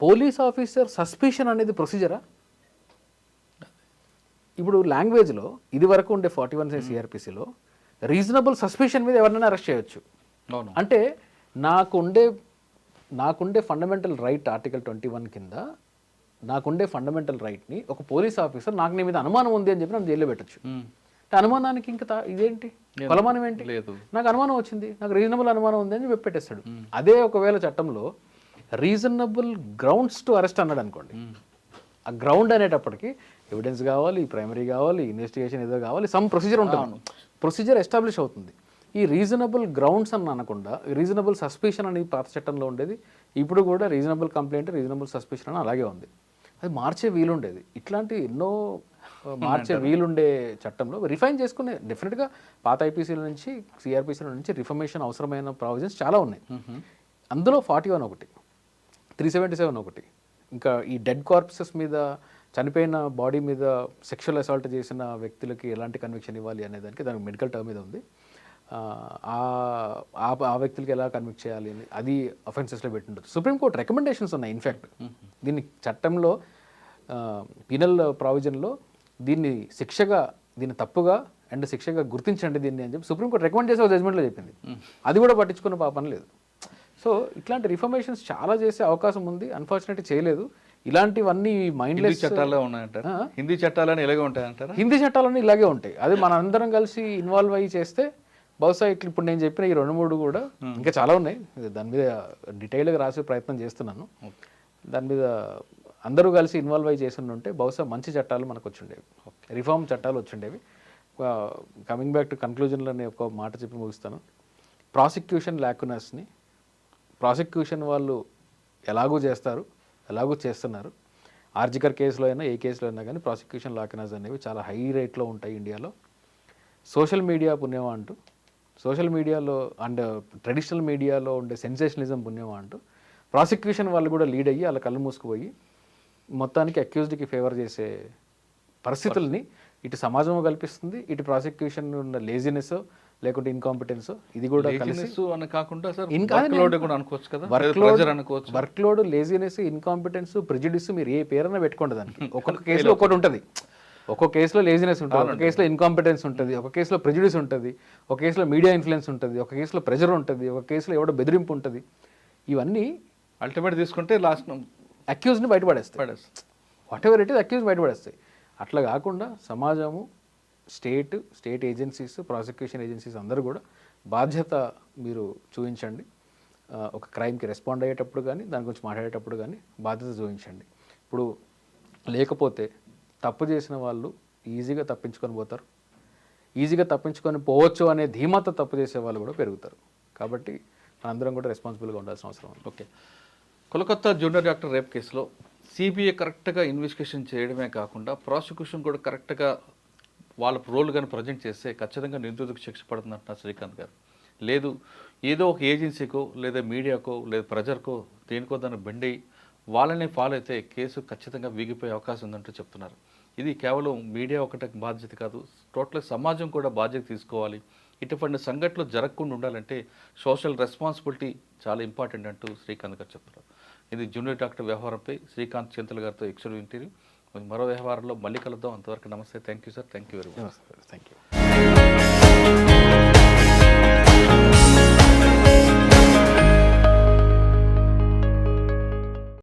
పోలీస్ ఆఫీసర్ సస్పిషన్ అనేది ప్రొసీజరా? ఇప్పుడు లాంగ్వేజ్లో ఇది వరకు ఉండే 41 CRPCలో రీజనబుల్ సస్పిషన్ మీద ఎవరినైనా అరెస్ట్ చేయొచ్చు. అంటే నాకుండే ఫండమెంటల్ రైట్ ఆర్టికల్ 21 కింద నాకుండే ఫండమెంటల్ రైట్ని ఒక పోలీస్ ఆఫీసర్ నాకు నీ మీద అనుమానం ఉంది అని చెప్పి నన్ను జైల్లో పెట్టచ్చు. అనుమానానికి ఇంకా ఇదేంటి కొలమానం ఏంటి? నాకు అనుమానం వచ్చింది, నాకు రీజనబుల్ అనుమానం ఉంది అని చెప్పి పెట్టేస్తాడు. అదే ఒకవేళ చట్టంలో రీజనబుల్ గ్రౌండ్స్ టు అరెస్ట్ అన్నాడు అనుకోండి, ఆ గ్రౌండ్ అనేటప్పటికి ఎవిడెన్స్ కావాలి, ప్రైమరీ కావాలి, ఇన్వెస్టిగేషన్ ఏదో కావాలి, సమ్ ప్రొసీజర్ ఉంటుంది, ప్రొసీజర్ ఎస్టాబ్లిష్ అవుతుంది. ఈ రీజనబుల్ గ్రౌండ్స్ అని అనకుండా రీజనబుల్ సస్పిషన్ అనేది పాత చట్టంలో ఉండేది. ఇప్పుడు కూడా రీజనబుల్ కంప్లైంట్, రీజనబుల్ సస్పిషన్ అని అలాగే ఉంది. అది మార్చే వీలుండేది. ఇట్లాంటి ఎన్నో మార్చే వీలుండే చట్టంలో రిఫైన్ చేసుకునే డెఫినెట్గా పాత ఐపీసీల నుంచి సిఆర్పీసీల నుంచి రిఫర్మేషన్ అవసరమైన ప్రావిజన్స్ చాలా ఉన్నాయి. అందులో 41 ఒకటి, 377 ఒకటి, ఇంకా ఈ డెడ్ కార్ప్సెస్ మీద, చనిపోయిన బాడీ మీద సెక్షువల్ అసాల్ట్ చేసిన వ్యక్తులకి ఎలాంటి కన్విక్షన్ ఇవ్వాలి అనే దానికి దానికి మెడికల్ టర్మ్ మీద ఉంది. ఆ వ్యక్తులకి ఎలా కన్విక్ట్ చేయాలి అని అది అఫెన్సెస్లో పెట్టిండదు. సుప్రీంకోర్టు రికమెండేషన్స్ ఉన్నాయి. ఇన్ఫ్యాక్ట్ దీన్ని చట్టంలో పీనల్ ప్రావిజన్లో దీన్ని తప్పుగా అండ్ శిక్షగా గుర్తించండి దీన్ని అని చెప్పి సుప్రీంకోర్టు రికమెండ్ చేసే జడ్జ్మెంట్లో చెప్పింది. అది కూడా పట్టించుకున్న పాపం లేదు. సో ఇట్లాంటి రిఫర్మేషన్స్ చాలా చేసే అవకాశం ఉంది. అన్ఫార్చునేట్లీ చేయలేదు. ఇలాంటివన్నీ మైండ్లెస్ చట్టాలు ఉన్నాయంటారా? హిందీ చట్టాలని ఇలాగే ఉంటాయంటారా? హిందీ చట్టాలన్నీ ఇలాగే ఉంటాయి. అది మన అందరం కలిసి ఇన్వాల్వ్ అయ్యి చేస్తే బహుశా ఇప్పుడు నేను చెప్పిన ఈ 2-3 కూడా ఇంకా చాలా ఉన్నాయి. దాని మీద డీటెయిల్గా రాసే ప్రయత్నం చేస్తున్నాను. దాని మీద అందరూ కలిసి ఇన్వాల్వ్ అయ్యి చేస్తుంటే బహుశా మంచి చట్టాలు మనకు వచ్చిండేవి, రిఫార్మ్ చట్టాలు వచ్చిండేవి. కమింగ్ బ్యాక్ టు కన్క్లూజన్లో నేను ఒక మాట చెప్పి ముగిస్తాను. ప్రాసిక్యూషన్ ల్యాకునస్ని ప్రాసిక్యూషన్ వాళ్ళు ఎలాగూ చేస్తారు, ఎలాగూ చేస్తున్నారు. ఆర్జికర్ కేసులో అయినా ఏ కేసులో అయినా కానీ ప్రాసిక్యూషన్ ల్యాకునస్ అనేవి చాలా హై రేట్లో ఉంటాయి ఇండియాలో. సోషల్ మీడియా పుణ్యమా అంటూ, సోషల్ మీడియాలో అండ్ ట్రెడిషనల్ మీడియాలో ఉండే సెన్సేషనలిజం పుణ్యమా అంటూ ప్రాసిక్యూషన్ వాళ్ళు కూడా లీడ్ అయ్యి వాళ్ళ కళ్ళు మూసుకుపోయి మొత్తానికి అక్యూజ్డ్కి ఫేవర్ చేసే పరిస్థితుల్ని ఇటు సమాజం కల్పిస్తుంది, ఇటు ప్రాసిక్యూషన్ ఉన్న లేజినెస్ లేకుంటే ఇన్కాంపిటెన్స్ ఇది కూడా కలిసి work load, laziness, incompetence, prejudice మీరు ఏ పేరైనా పెట్టుకోండి దానికి. ఒక్కొక్క కేసులో ఒక్కటి ఉంటుంది. ఒక్కొక్క కేసులో లేజినెస్ ఉంటుంది, ఒక కేసులో ఇన్కాంపిటెన్స్ ఉంటుంది, ఒక కేసులో ప్రెజుడిస్ ఉంటుంది, ఒక కేసులో మీడియా ఇన్ఫ్లుయెన్స్ ఉంటుంది, ఒక కేసులో ప్రెజర్ ఉంటుంది, ఒక కేసులో ఎవడో బెదిరింపు ఉంటుంది. ఇవన్నీ అల్టిమేట్ తీసుకుంటే లాస్ట్ అక్యూజ్ని బయటపడేస్తాయి, పడేస్తుంది. Whatever it is accused బయటపడేస్తాయి. అట్లా కాకుండా సమాజము, స్టేట్ ఏజెన్సీస్, ప్రాసిక్యూషన్ ఏజెన్సీస్ అందరూ కూడా బాధ్యత మీరు చూపించండి. ఒక క్రైమ్కి రెస్పాండ్ అయ్యేటప్పుడు కానీ దాని గురించి మాట్లాడేటప్పుడు కానీ బాధ్యత చూపించండి. ఇప్పుడు లేకపోతే తప్పు చేసిన వాళ్ళు ఈజీగా తప్పించుకొని పోతారు, ఈజీగా తప్పించుకొని పోవచ్చు అనే ధీమాతో తప్పు చేసే వాళ్ళు కూడా పెరుగుతారు. కాబట్టి మనందరం కూడా రెస్పాన్సిబుల్గా ఉండాల్సిన అవసరం ఉంది. Okay, Kolkata junior doctor rape కేసులో సిబిఐ కరెక్ట్గా ఇన్వెస్టిగేషన్ చేయడమే కాకుండా ప్రాసిక్యూషన్ కూడా కరెక్ట్గా వాళ్ళ రోల్ కానీ ప్రజెంట్ చేస్తే ఖచ్చితంగా నిందితుడికి శిక్ష పడుతుందంటున్నారు శ్రీకాంత్ గారు. లేదు ఏదో ఒక ఏజెన్సీకో లేదా మీడియాకో లేదా ప్రజలకో దేనికో దాన్ని బెండి వాళ్ళని ఫాలో అయితే కేసు ఖచ్చితంగా వీగిపోయే అవకాశం ఉందంటూ చెప్తున్నారు. ఇది కేవలం మీడియా ఒకటే బాధ్యత కాదు, టోటల్ సమాజం కూడా బాధ్యత తీసుకోవాలి. ఇటువంటి సంఘటనలు జరగకుండా ఉండాలంటే సోషల్ రెస్పాన్సిబిలిటీ చాలా ఇంపార్టెంట్ అంటూ శ్రీకాంత్ గారు చెప్తున్నారు. ఇది జూనియర్ డాక్టర్ వ్యవహారంపై శ్రీకాంత్ చింతల్ గారితో ఎక్స్క్లూజివ్ ఇంటర్వ్యూ. మరో వ్యవహారంలో మళ్ళీ కలుద్దాం. అంతవరకు నమస్తే. Thank you sir. Thank you very much. Thank you.